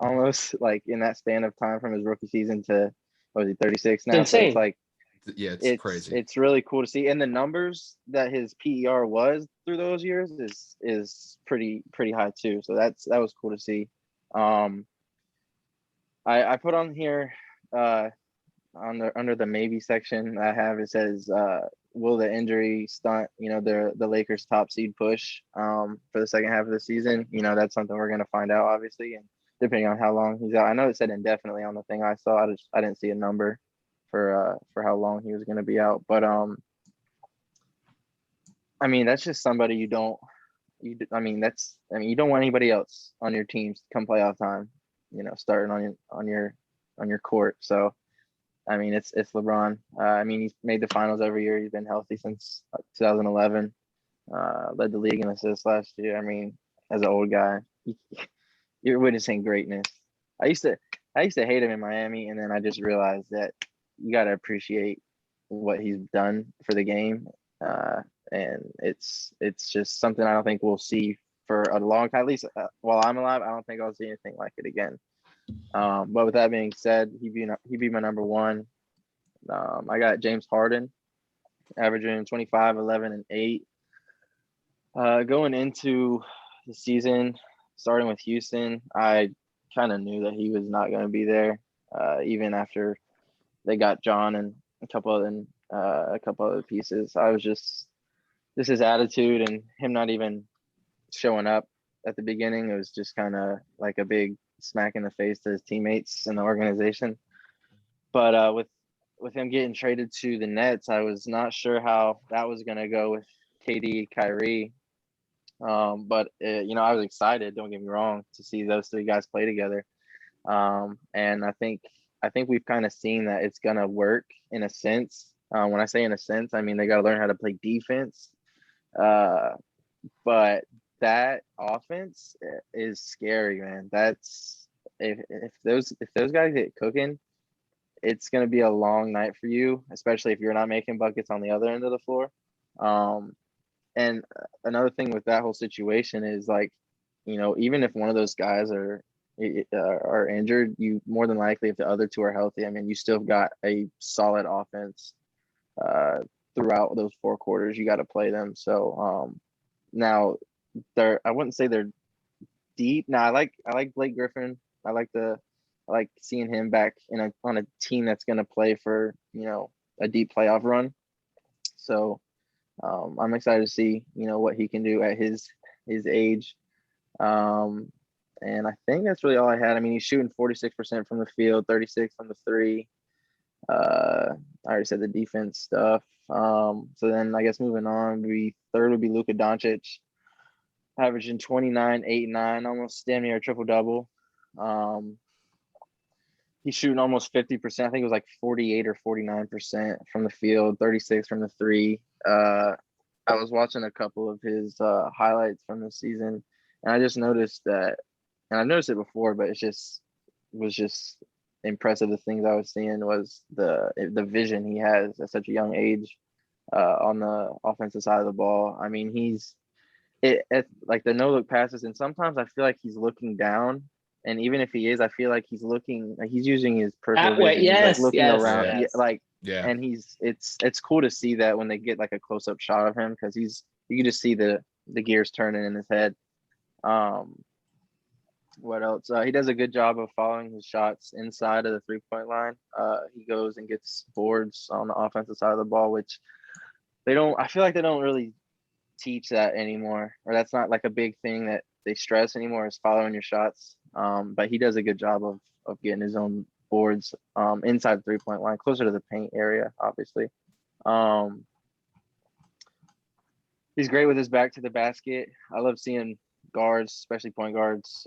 Speaker 2: almost like in that span of time from his rookie season to, what is he, 36 now?
Speaker 1: It's insane.
Speaker 2: So it's like,
Speaker 3: it's crazy.
Speaker 2: It's really cool to see, and the numbers that his PER was through those years is pretty high too. So that was cool to see. I put on here under the maybe section I have, it says will the injury stunt the Lakers top seed push for the second half of the season. That's something we're going to find out, obviously, and depending on how long he's out. I know it said indefinitely on the thing I saw. I didn't see a number for how long he was going to be out, but I mean, that's just somebody you don't want anybody else on your teams come playoff time, starting on your court. So I mean, it's LeBron. I mean, he's made the finals every year. He's been healthy since 2011. Led the league in assists last year. I mean, as an old guy, you're witnessing greatness. I used to hate him in Miami, and then I just realized that you got to appreciate what he's done for the game. And it's just something I don't think we'll see for a long time. At least while I'm alive, I don't think I'll see anything like it again. But with that being said, he'd be my number 1. I got James Harden, averaging 25, 11, and 8. Going into the season, starting with Houston, I kind of knew that he was not going to be there, even after they got John and a couple other pieces. I was just his attitude and him not even showing up at the beginning. It was just kind of like a big smack in the face to his teammates and the organization. But with him getting traded to the Nets, I was not sure how that was going to go with KD, Kyrie. But I was excited, don't get me wrong, to see those 3 guys play together. And I think we've kind of seen that it's going to work in a sense. When I say in a sense, I mean they got to learn how to play defense. But that offense is scary, man. That's if those guys get cooking, it's going to be a long night for you, especially if you're not making buckets on the other end of the floor. And another thing with that whole situation is, like, even if one of those guys are injured, you more than likely, if the other 2 are healthy, I mean, you still got a solid offense throughout those 4 quarters. You got to play them. So now I wouldn't say they're deep. Now I like Blake Griffin. I like the like seeing him back on a team that's going to play for, a deep playoff run. So I'm excited to see, what he can do at his age. And I think that's really all I had. I mean, he's shooting 46% from the field, 36 from the three. I already said the defense stuff. So then I guess moving on, third would be Luka Doncic, averaging 29, 8, 9, almost damn near a triple double. He's shooting almost 50%. I think it was like 48 or 49% from the field, 36 from the three. I was watching a couple of his highlights from this season, and I just noticed that, and I've noticed it before, but was just impressive. The things I was seeing was the vision he has at such a young age on the offensive side of the ball. I mean, like the no look passes, and sometimes I feel like he's looking down. And even if he is, I feel like he's using his peripheral vision.
Speaker 1: Yes,
Speaker 2: he's like looking around.
Speaker 1: yes.
Speaker 2: Yeah, and it's cool to see that when they get like a close up shot of him, because you can just see the gears turning in his head. What else? He does a good job of following his shots inside of the 3-point line. He goes and gets boards on the offensive side of the ball, which I feel like they don't really teach that anymore, or that's not like a big thing that they stress anymore, is following your shots. But he does a good job of getting his own boards inside the 3-point line, closer to the paint area, obviously. He's great with his back to the basket. I love seeing guards, especially point guards,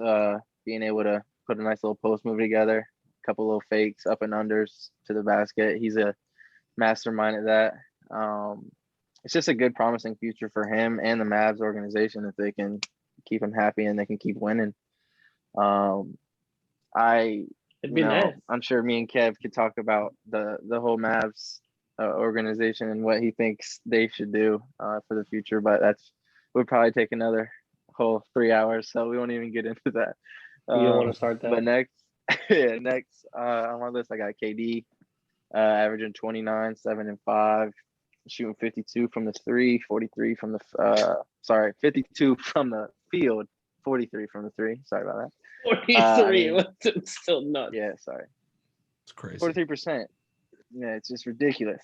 Speaker 2: being able to put a nice little post move together, a couple little fakes, up and unders to the basket. He's a mastermind at that. It's just a good, promising future for him and the Mavs organization if they can keep him happy and they can keep winning.
Speaker 1: It'd be nice.
Speaker 2: I'm sure me and Kev could talk about the whole Mavs organization and what he thinks they should do for the future, but would probably take another whole 3 hours, so we won't even get into that.
Speaker 1: You don't want to start that.
Speaker 2: But next on my list, I got KD, averaging 29, 7 and 5, shooting 52 from the three, 43 from the 52 from the field, 43 from the three. Sorry about
Speaker 1: that. 43. It's still nuts.
Speaker 2: Yeah, sorry.
Speaker 3: It's crazy.
Speaker 2: 43%. Yeah, it's just ridiculous.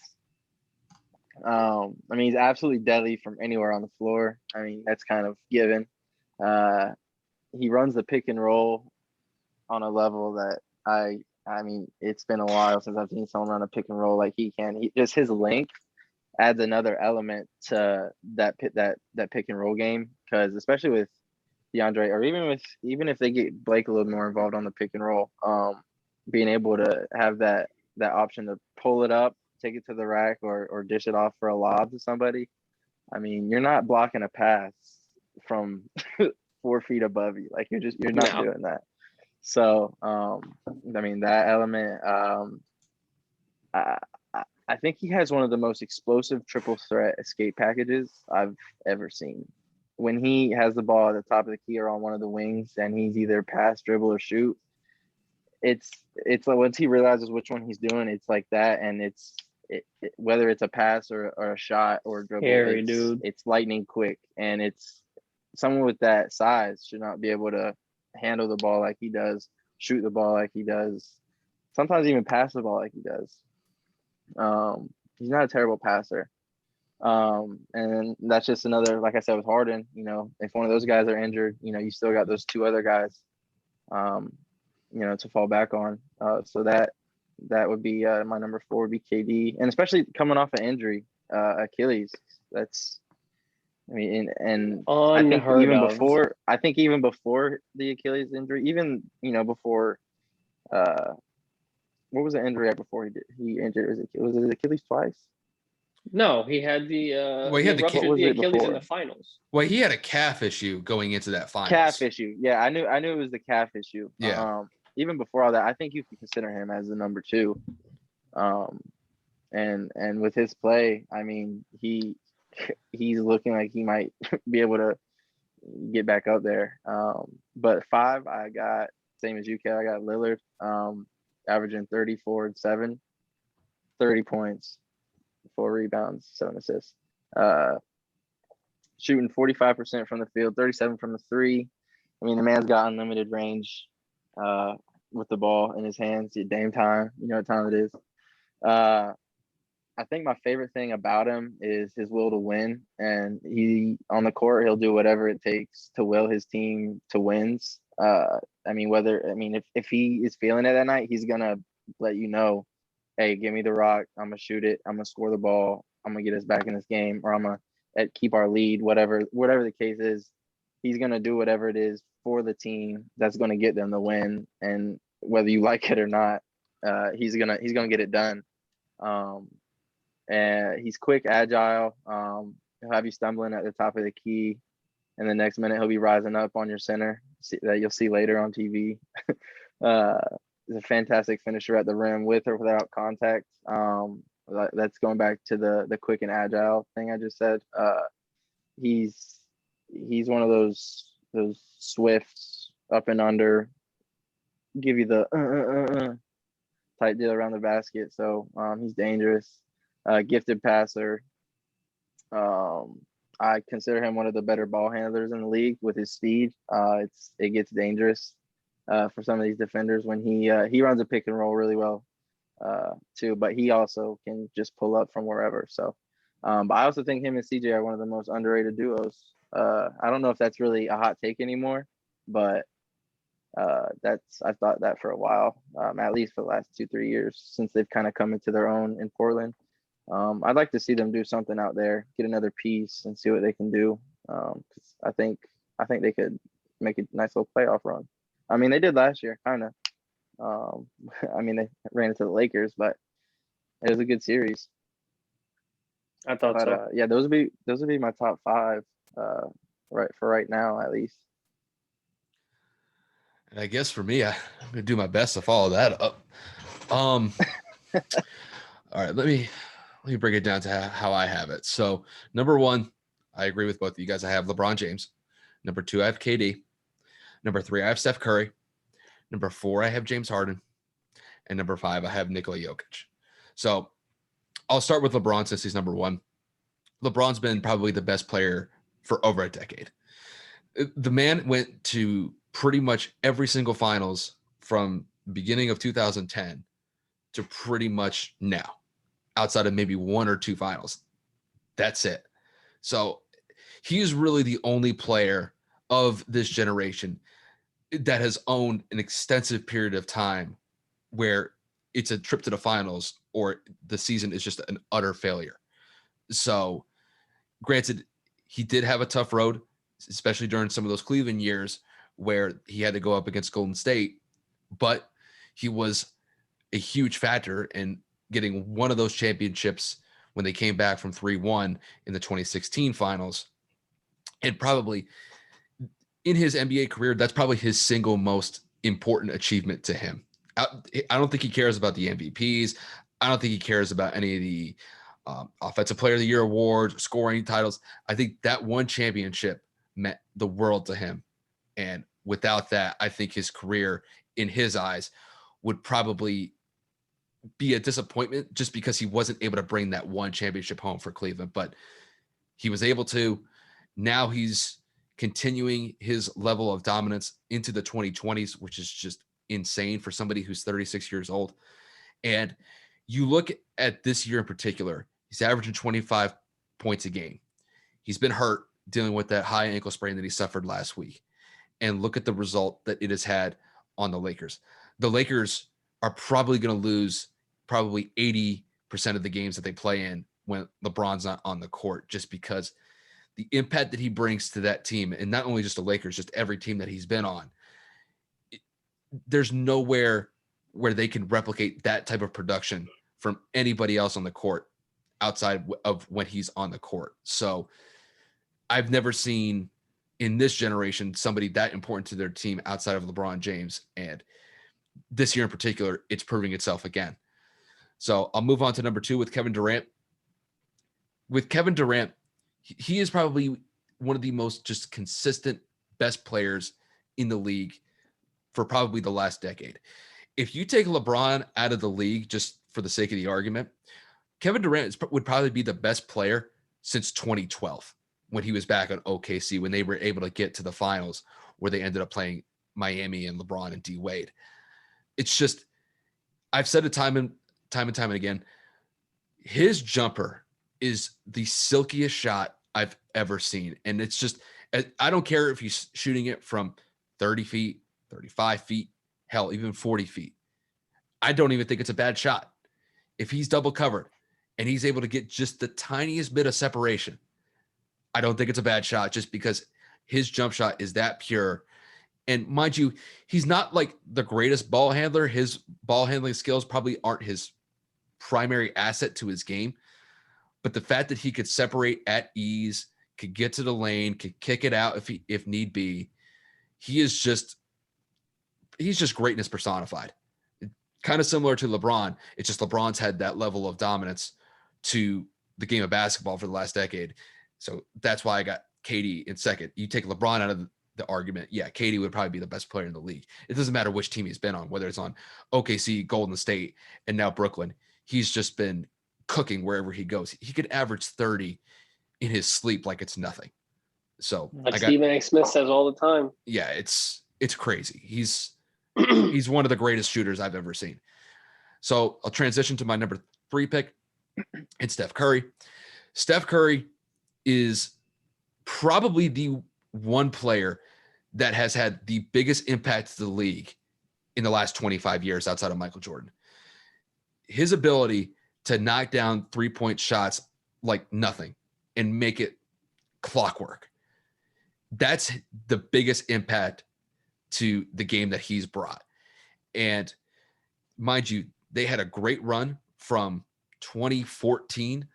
Speaker 2: I mean, he's absolutely deadly from anywhere on the floor. I mean, that's kind of given. He runs the pick and roll on a level that I mean, it's been a while since I've seen someone run a pick and roll like he can. Just his length adds another element to that pick and roll game, because especially with DeAndre, or even if they get Blake a little more involved on the pick and roll, being able to have that option to pull it up, take it to the rack, or dish it off for a lob to somebody. I mean, you're not blocking a pass from 4 feet above you. Like you're not doing that. So, I mean, that element, I think he has one of the most explosive triple threat escape packages I've ever seen. When he has the ball at the top of the key or on one of the wings, and he's either pass, dribble, or shoot, it's like once he realizes which one he's doing, it's like that, and whether it's a pass or a shot or a dribble, it's lightning quick, and it's someone with that size should not be able to handle the ball like he does, shoot the ball like he does, sometimes even pass the ball like he does. He's not a terrible passer. And that's just another, like I said, with Harden, if one of those guys are injured, you still got those 2 other guys, to fall back on. So that would be my number 4 would be KD, and especially coming off an injury, Achilles. I think even before the Achilles injury, even before, what was the injury right before he injured? Was it Achilles twice?
Speaker 1: No, he had the Achilles in the finals.
Speaker 3: Well, he had a calf issue going into that finals.
Speaker 2: Calf issue. Yeah, I knew it was the calf issue.
Speaker 3: Yeah.
Speaker 2: Even before all that, I think you can consider him as the number 2. And with his play, I mean, he's looking like he might be able to get back up there. But 5, I got same as you, Kev. I got Lillard, averaging 34 and 7, 30 points, 4 rebounds, 7 assists. Shooting 45% from the field, 37 from the three. I mean, the man's got unlimited range. with the ball in his hands. Dame time, you know what time it is. I think my favorite thing about him is his will to win, and he on the court he'll do whatever it takes to will his team to wins. If he is feeling it that night, he's gonna let you know, hey, give me the rock, I'm gonna shoot it, I'm gonna score the ball, I'm gonna get us back in this game, or I'm gonna keep our lead, whatever the case is. He's gonna do whatever it is for the team that's gonna get them the win, and whether you like it or not, he's gonna get it done. And he's quick, agile. He'll have you stumbling at the top of the key, and the next minute he'll be rising up on your center that you'll see later on TV. He's a fantastic finisher at the rim with or without contact. That's going back to the quick and agile thing I just said. He's one of those swifts up and under, give you the tight deal around the basket. So he's dangerous. Gifted passer. I consider him one of the better ball handlers in the league with his speed. It gets dangerous for some of these defenders when he runs a pick and roll really well too, but he also can just pull up from wherever. So, but I also think him and CJ are one of the most underrated duos. I don't know if that's really a hot take anymore, but I've thought that for a while, at least for the last 2-3 years since they've kind of come into their own in Portland. I'd like to see them do something out there, get another piece, and see what they can do. 'Cause I think they could make a nice little playoff run. I mean, they did last year, kind of. They ran into the Lakers, but it was a good series.
Speaker 1: I thought so.
Speaker 2: Yeah, those would be my top 5, right now at least.
Speaker 3: And I guess for me, I'm gonna do my best to follow that up. All right, let me break it down to how I have it. So, number 1, I agree with both of you guys. I have LeBron James. Number 2, I have KD. Number 3, I have Steph Curry. Number 4, I have James Harden. And number 5, I have Nikola Jokic. So, I'll start with LeBron since he's number 1. LeBron's been probably the best player for over a decade. The man went to pretty much every single finals from beginning of 2010 to pretty much now, outside of maybe 1 or 2 finals. That's it. So he is really the only player of this generation that has owned an extensive period of time where it's a trip to the finals or the season is just an utter failure. So granted, he did have a tough road, especially during some of those Cleveland years where he had to go up against Golden State, but he was a huge factor in getting one of those championships when they came back from 3-1 in the 2016 finals. And probably in his NBA career, that's probably his single most important achievement to him. I don't think he cares about the MVPs. I don't think he cares about any of the Offensive Player of the Year awards, scoring titles. I think that one championship meant the world to him. And without that, I think his career, in his eyes, would probably be a disappointment just because he wasn't able to bring that one championship home for Cleveland. But he was able to. Now he's continuing his level of dominance into the 2020s, which is just insane for somebody who's 36 years old. And you look at this year in particular, he's averaging 25 points a game. He's been hurt dealing with that high ankle sprain that he suffered last week. And look at the result that it has had on the Lakers. The Lakers are probably going to lose probably 80% of the games that they play in when LeBron's not on the court, just because the impact that he brings to that team, and not only just the Lakers, just every team that he's been on, there's nowhere where they can replicate that type of production from anybody else on the court outside of when he's on the court. So I've never seen in this generation somebody that important to their team outside of LeBron James. And this year in particular, it's proving itself again. So I'll move on to number 2 with Kevin Durant. With Kevin Durant, he is probably one of the most just consistent best players in the league for probably the last decade. If you take LeBron out of the league, just for the sake of the argument, Kevin Durant would probably be the best player since 2012 when he was back on OKC, when they were able to get to the finals where they ended up playing Miami and LeBron and D Wade. it's just, I've said it time and time again. His jumper is the silkiest shot I've ever seen. And it's just, I don't care if he's shooting it from 30 feet, 35 feet, hell, even 40 feet. I don't even think it's a bad shot. If he's double covered and he's able to get just the tiniest bit of separation, I don't think it's a bad shot just because his jump shot is that pure. And mind you, he's not like the greatest ball handler. His ball handling skills probably aren't his primary asset to his game. But the fact that he could separate at ease, could get to the lane, could kick it out if need be, he's just greatness personified. Kind of similar to LeBron. It's just LeBron's had that level of dominance to the game of basketball for the last decade. So that's why I got KD in second. You take LeBron out of the argument, yeah, KD would probably be the best player in the league. It doesn't matter which team he's been on, whether it's on OKC, Golden State, and now Brooklyn. He's just been cooking wherever he goes. He could average 30 in his sleep like it's nothing. So
Speaker 1: like Stephen A. Smith says all the time.
Speaker 3: Yeah, it's crazy. He's one of the greatest shooters I've ever seen. So I'll transition to my number 3 pick. It's Steph Curry. Steph Curry is probably the one player that has had the biggest impact to the league in the last 25 years outside of Michael Jordan. His ability to knock down 3-point shots like nothing and make it clockwork. That's the biggest impact to the game that he's brought. And mind you, they had a great run from 2014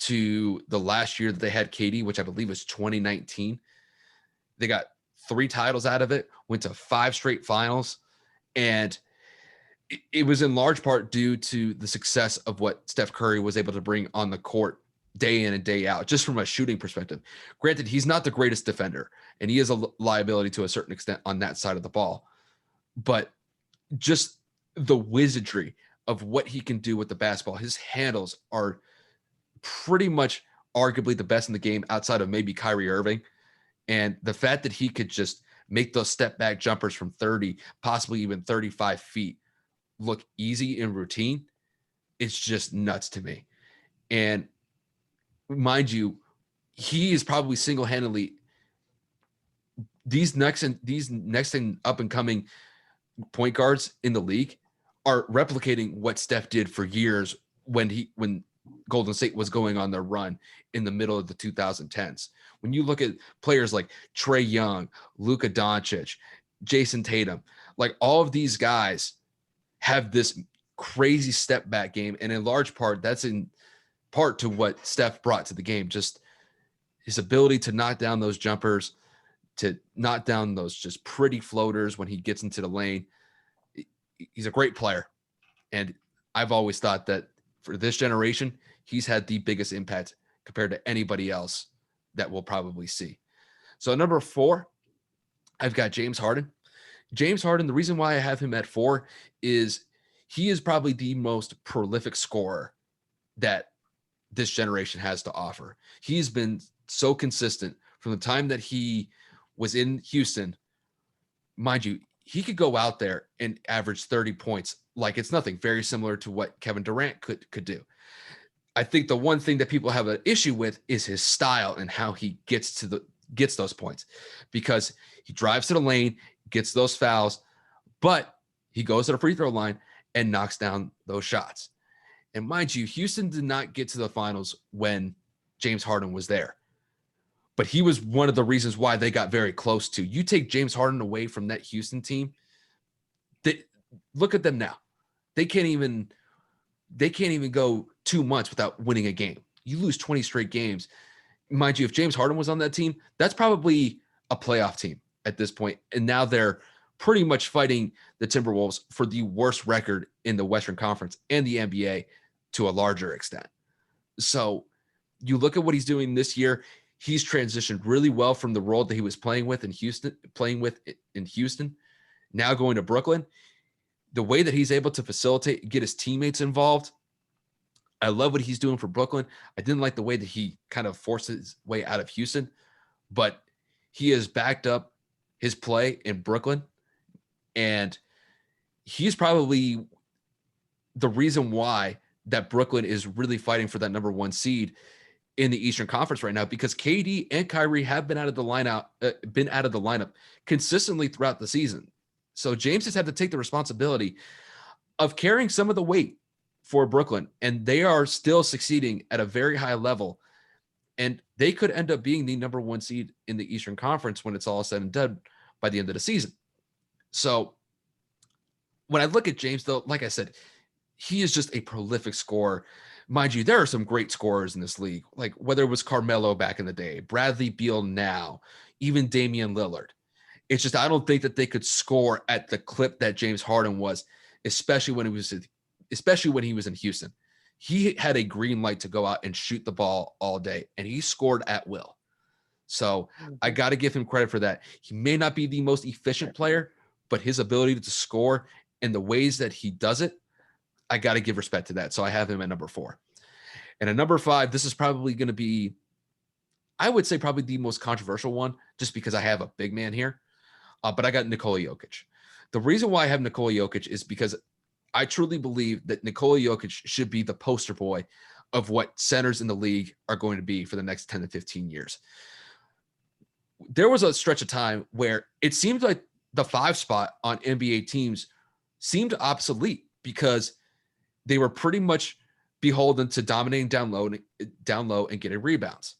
Speaker 3: to the last year that they had KD, which I believe was 2019. They got 3 titles out of it, went to 5 straight finals. And it was in large part due to the success of what Steph Curry was able to bring on the court day in and day out, just from a shooting perspective. Granted, he's not the greatest defender, and he is a liability to a certain extent on that side of the ball. But just the wizardry of what he can do with the basketball, his handles are pretty much arguably the best in the game outside of maybe Kyrie Irving. And the fact that he could just make those step back jumpers from 30, possibly even 35 feet look easy and routine, it's just nuts to me. And mind you, he is probably single-handedly these next and up and coming point guards in the league are replicating what Steph did for years when Golden State was going on their run in the middle of the 2010s. When you look at players like Trae Young, Luka Doncic, Jason Tatum, like all of these guys have this crazy step back game. And in large part, that's in part to what Steph brought to the game. Just his ability to knock down those jumpers, to knock down those just pretty floaters when he gets into the lane. He's a great player. And I've always thought that for this generation, he's had the biggest impact compared to anybody else that we'll probably see. So number 4, I've got James Harden. James Harden, the reason why I have him at 4 is he is probably the most prolific scorer that this generation has to offer. He's been so consistent from the time that he was in Houston. Mind you, he could go out there and average 30 points like it's nothing, very similar to what Kevin Durant could do. I think the one thing that people have an issue with is his style and how he gets those points, because he drives to the lane, gets those fouls, but he goes to the free throw line and knocks down those shots. And mind you, Houston did not get to the finals when James Harden was there, but he was one of the reasons why they got very close to. You take James Harden away from that Houston team, look at them now. They can't even go 2 months without winning a game. You lose 20 straight games. Mind you, if James Harden was on that team, that's probably a playoff team at this point. And now they're pretty much fighting the Timberwolves for the worst record in the Western Conference and the NBA to a larger extent. So you look at what he's doing this year. He's transitioned really well from the role that he was playing with in Houston, now going to Brooklyn. The way that he's able to facilitate, get his teammates involved, I love what he's doing for Brooklyn. I didn't like the way that he kind of forced his way out of Houston, but he has backed up his play in Brooklyn, and he's probably the reason why that Brooklyn is really fighting for that number 1 seed in the Eastern Conference right now, because KD and Kyrie have been out of the lineup consistently throughout the season. So James has had to take the responsibility of carrying some of the weight for Brooklyn, and they are still succeeding at a very high level. And they could end up being the number 1 seed in the Eastern Conference when it's all said and done by the end of the season. So when I look at James, though, like I said, he is just a prolific scorer. Mind you, there are some great scorers in this league, like whether it was Carmelo back in the day, Bradley Beal now, even Damian Lillard. It's just I don't think that they could score at the clip that James Harden was, especially when he was in Houston. He had a green light to go out and shoot the ball all day, and he scored at will. So I got to give him credit for that. He may not be the most efficient player, but his ability to score and the ways that he does it, I got to give respect to that. So I have him at number 4. And at number 5, this is probably going to be, I would say, probably the most controversial one, just because I have a big man here. But I got Nikola Jokic. The reason why I have Nikola Jokic is because I truly believe that Nikola Jokic should be the poster boy of what centers in the league are going to be for the next 10 to 15 years. There was a stretch of time where it seemed like the 5 spot on NBA teams seemed obsolete because they were pretty much beholden to dominating down low and getting rebounds.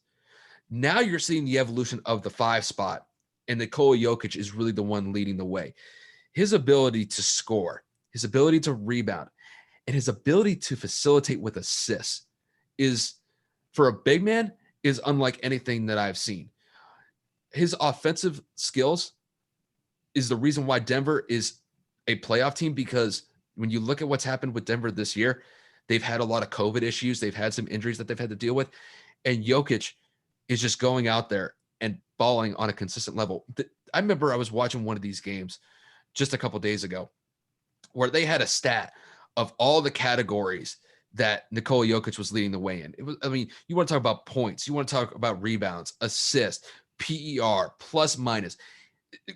Speaker 3: Now you're seeing the evolution of the 5 spot, and Nikola Jokic is really the one leading the way. His ability to score, his ability to rebound, and his ability to facilitate with assists is, for a big man, is unlike anything that I've seen. His offensive skills is the reason why Denver is a playoff team, because when you look at what's happened with Denver this year, they've had a lot of COVID issues. They've had some injuries that they've had to deal with. And Jokic is just going out there and balling on a consistent level. I remember I was watching one of these games just a couple of days ago where they had a stat of all the categories that Nikola Jokic was leading the way in. It was, I mean, you want to talk about points, you want to talk about rebounds, assists, PER, plus minus.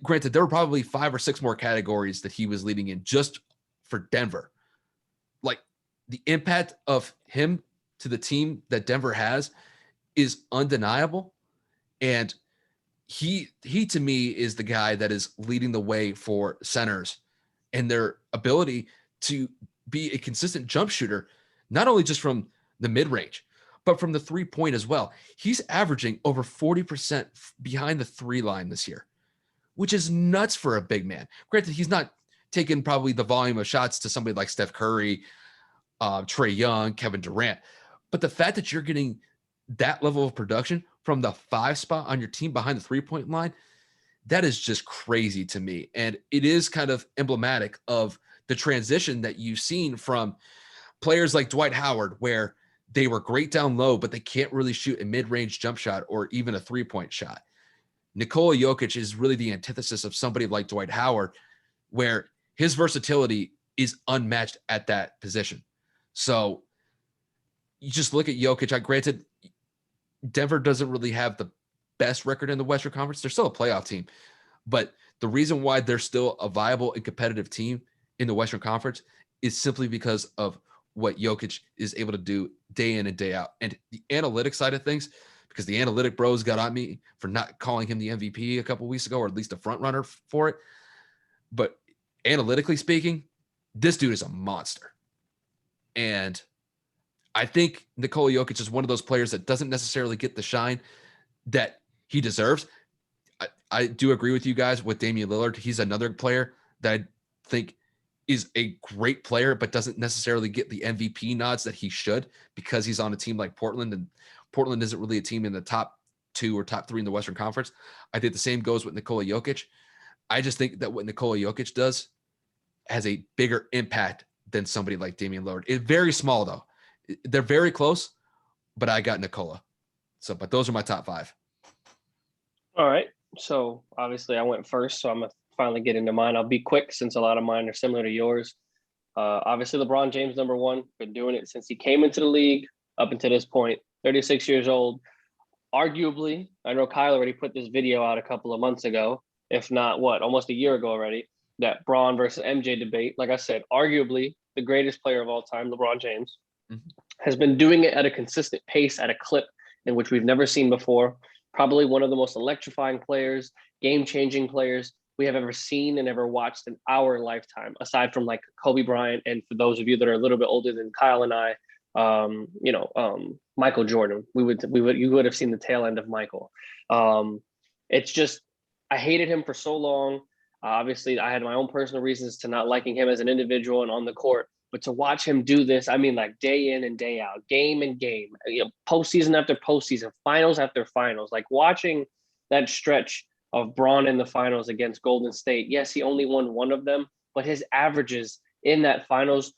Speaker 3: Granted, there were probably 5 or 6 more categories that he was leading in just for Denver. Like, the impact of him to the team that Denver has is undeniable. And he to me is the guy that is leading the way for centers and their ability to be a consistent jump shooter, not only just from the mid-range, but from the 3-point as well. He's averaging over 40% behind the 3 line this year, which is nuts for a big man. Granted, he's not taking probably the volume of shots to somebody like Steph Curry, Trae Young, Kevin Durant. But the fact that you're getting that level of production from the 5 spot on your team behind the 3-point line, that is just crazy to me. And it is kind of emblematic of the transition that you've seen from players like Dwight Howard, where they were great down low, but they can't really shoot a mid-range jump shot or even a 3-point shot. Nikola Jokic is really the antithesis of somebody like Dwight Howard, where his versatility is unmatched at that position. So you just look at Jokic. Granted, Denver doesn't really have the best record in the Western Conference. They're still a playoff team. But the reason why they're still a viable and competitive team in the Western Conference is simply because of what Jokic is able to do day in and day out. And the analytics side of things, because the analytic bros got on me for not calling him the MVP a couple weeks ago, or at least a front runner for it. But analytically speaking, this dude is a monster. And I think Nikola Jokic is one of those players that doesn't necessarily get the shine that he deserves. I do agree with you guys with Damian Lillard. He's another player that I think is a great player, but doesn't necessarily get the MVP nods that he should, because he's on a team like Portland, and Portland isn't really a team in the top 2 or top 3 in the Western Conference. I think the same goes with Nikola Jokic. I just think that what Nikola Jokic does has a bigger impact than somebody like Damian Lillard. It's very small, though. They're very close, but I got Nikola. So, but those are my top 5.
Speaker 1: All right. So obviously I went first, so I'm going to finally get into mine. I'll be quick since a lot of mine are similar to yours. Obviously LeBron James, number 1, been doing it since he came into the league up until this point, 36 years old. Arguably, I know Kyle already put this video out a couple of months ago, if not almost a year ago already. that Braun versus MJ debate. Like I said, arguably the greatest player of all time, LeBron James, has been doing it at a consistent pace, at a clip in which we've never seen before. Probably one of the most electrifying players, game-changing players we have ever seen and ever watched in our lifetime, aside from like Kobe Bryant. And for those of you that are a little bit older than Kyle and I, Michael Jordan, you would have seen the tail end of Michael. It's just, I hated him for so long. Obviously, I had my own personal reasons to not liking him as an individual and on the court, but to watch him do this, I mean, like day in and day out, game and game, postseason after postseason, finals after finals, like watching that stretch of Braun in the finals against Golden State. Yes, he only won one of them, but his averages in that finals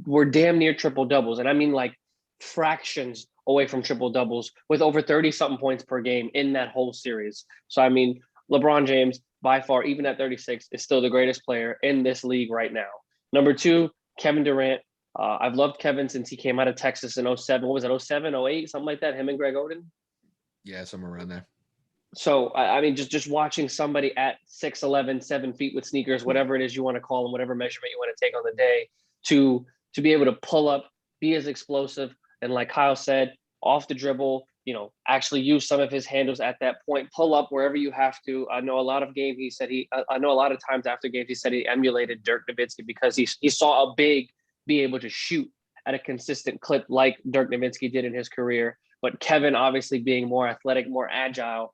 Speaker 1: were damn near triple doubles. And I mean, like fractions away from triple doubles, with over 30 something points per game in that whole series. So, I mean, LeBron James, by far, even at 36, is still the greatest player in this league right now. Number 2, Kevin Durant. I've loved Kevin since he came out of Texas in 07. What was it, 07, 08, something like that, him and Greg Oden?
Speaker 3: Yeah, somewhere around there.
Speaker 1: So, I mean, just watching somebody at 6'11", 7 feet with sneakers, whatever it is you want to call them, whatever measurement you want to take on the day, to be able to pull up, be as explosive, and like Kyle said, off the dribble, actually use some of his handles at that point, pull up wherever you have to. I know a lot of times after games, he said he emulated Dirk Nowitzki because he saw a big be able to shoot at a consistent clip like Dirk Nowitzki did in his career. But Kevin, obviously being more athletic, more agile,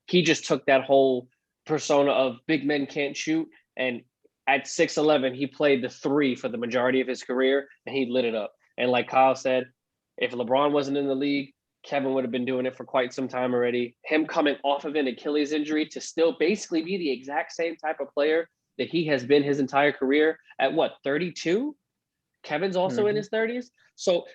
Speaker 1: he just took that whole persona of big men can't shoot. And at 6'11", he played the 3 for the majority of his career, and he lit it up. And like Kyle said, if LeBron wasn't in the league, Kevin would have been doing it for quite some time already. Him coming off of an Achilles injury to still basically be the exact same type of player that he has been his entire career at 32? Kevin's also in his 30s. So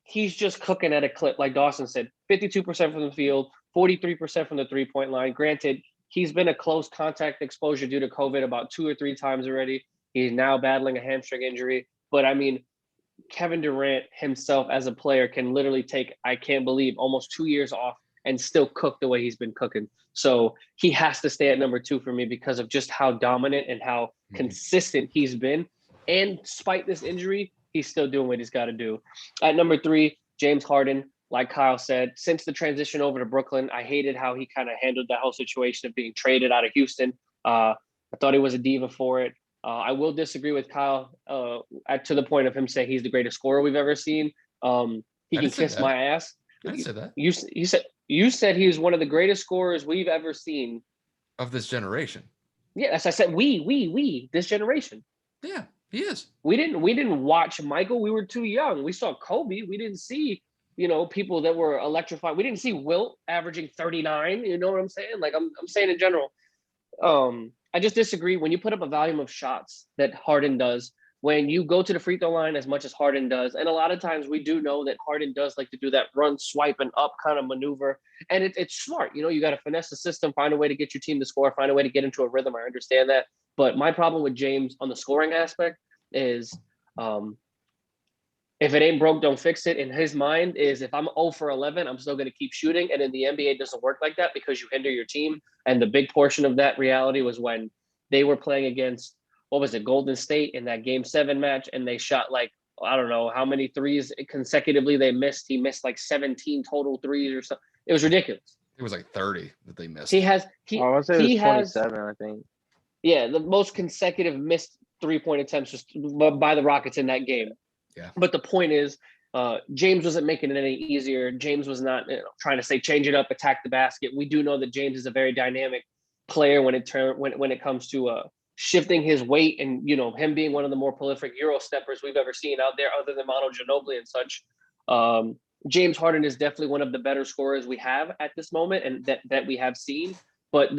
Speaker 1: he's just cooking at a clip. Like Dawson said, 52% from the field, 43% from the three-point line. Granted, he's been a close contact exposure due to COVID about 2 or 3 times already. He's now battling a hamstring injury. But I mean, Kevin Durant himself as a player can literally take, I can't believe, almost 2 years off and still cook the way he's been cooking. So he has to stay at number 2 for me because of just how dominant and how consistent he's been. And despite this injury, he's still doing what he's got to do. At number 3, James Harden. Like Kyle said, since the transition over to Brooklyn, I hated how he kind of handled that whole situation of being traded out of Houston. I thought he was a diva for it. I will disagree with Kyle to the point of him saying he's the greatest scorer we've ever seen. He can kiss my ass.
Speaker 3: I didn't say that.
Speaker 1: You said he was one of the greatest scorers we've ever seen
Speaker 3: of this generation.
Speaker 1: Yeah, as I said, we this generation.
Speaker 3: Yeah, he is.
Speaker 1: We didn't watch Michael. We were too young. We saw Kobe. We didn't see people that were electrified. We didn't see Wilt averaging 39. You know what I'm saying? Like I'm saying in general. I just disagree. When you put up a volume of shots that Harden does, when you go to the free throw line as much as Harden does, and a lot of times we do know that Harden does like to do that run, swipe, and up kind of maneuver, and it's smart. You got to finesse the system, find a way to get your team to score, find a way to get into a rhythm. I understand that. But my problem with James on the scoring aspect is if it ain't broke, don't fix it. In his mind is if I'm 0 for 11, I'm still going to keep shooting. And in the NBA, it doesn't work like that because you hinder your team. And the big portion of that reality was when they were playing against, Golden State in that Game 7 match. And they shot like, I don't know how many threes consecutively they missed. He missed like 17 total threes or something. It was ridiculous.
Speaker 3: It was like 30 that they missed.
Speaker 2: I want to say it was 27, I think.
Speaker 1: Yeah, the most consecutive missed 3-point attempts just by the Rockets in that game.
Speaker 3: Yeah.
Speaker 1: But the point is, James wasn't making it any easier. James was not trying to say change it up, attack the basket. We do know that James is a very dynamic player when it comes to shifting his weight and him being one of the more prolific Euro steppers we've ever seen out there, other than Manu Ginobili and such. James Harden is definitely one of the better scorers we have at this moment, and that we have seen. But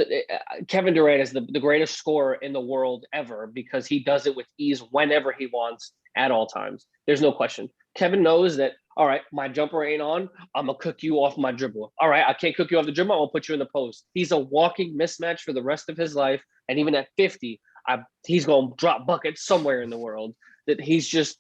Speaker 1: Kevin Durant is the greatest scorer in the world ever because he does it with ease whenever he wants at all times. There's no question. Kevin knows that, all right, my jumper ain't on. I'm going to cook you off my dribble. All right, I can't cook you off the dribble. I'm going to put you in the post. He's a walking mismatch for the rest of his life. And even at 50, he's going to drop buckets somewhere in the world. That he's just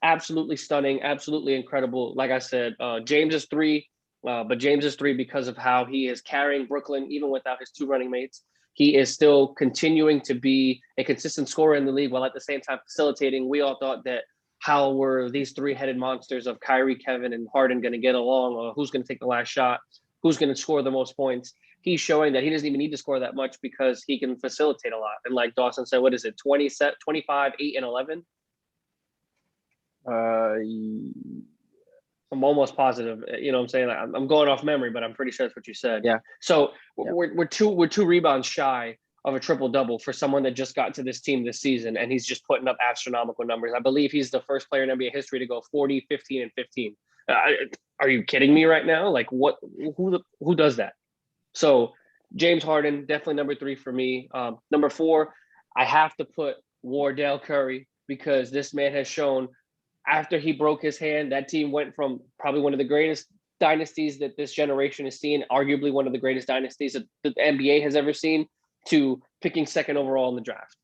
Speaker 1: absolutely stunning, absolutely incredible. Like I said, James is 3. But James is 3 because of how he is carrying Brooklyn, even without his 2 running mates. He is still continuing to be a consistent scorer in the league while at the same time facilitating. We all thought that how were these three-headed monsters of Kyrie, Kevin, and Harden going to get along, or who's going to take the last shot, who's going to score the most points. He's showing that he doesn't even need to score that much because he can facilitate a lot. And like Dawson said, what is it, 25, 8, and 11? I'm almost positive. You know what I'm saying? I'm going off memory, but I'm pretty sure that's what you said.
Speaker 2: Yeah.
Speaker 1: So we're two rebounds shy of a triple-double for someone that just got to this team this season, and he's just putting up astronomical numbers. I believe he's the first player in NBA history to go 40, 15, and 15. Are you kidding me right now? Like, what? Who does that? So James Harden, definitely number 3 for me. Number 4, I have to put Wardell Curry, because this man has shown after he broke his hand, that team went from probably one of the greatest dynasties that this generation has seen, arguably one of the greatest dynasties that the NBA has ever seen, to picking second overall in the draft.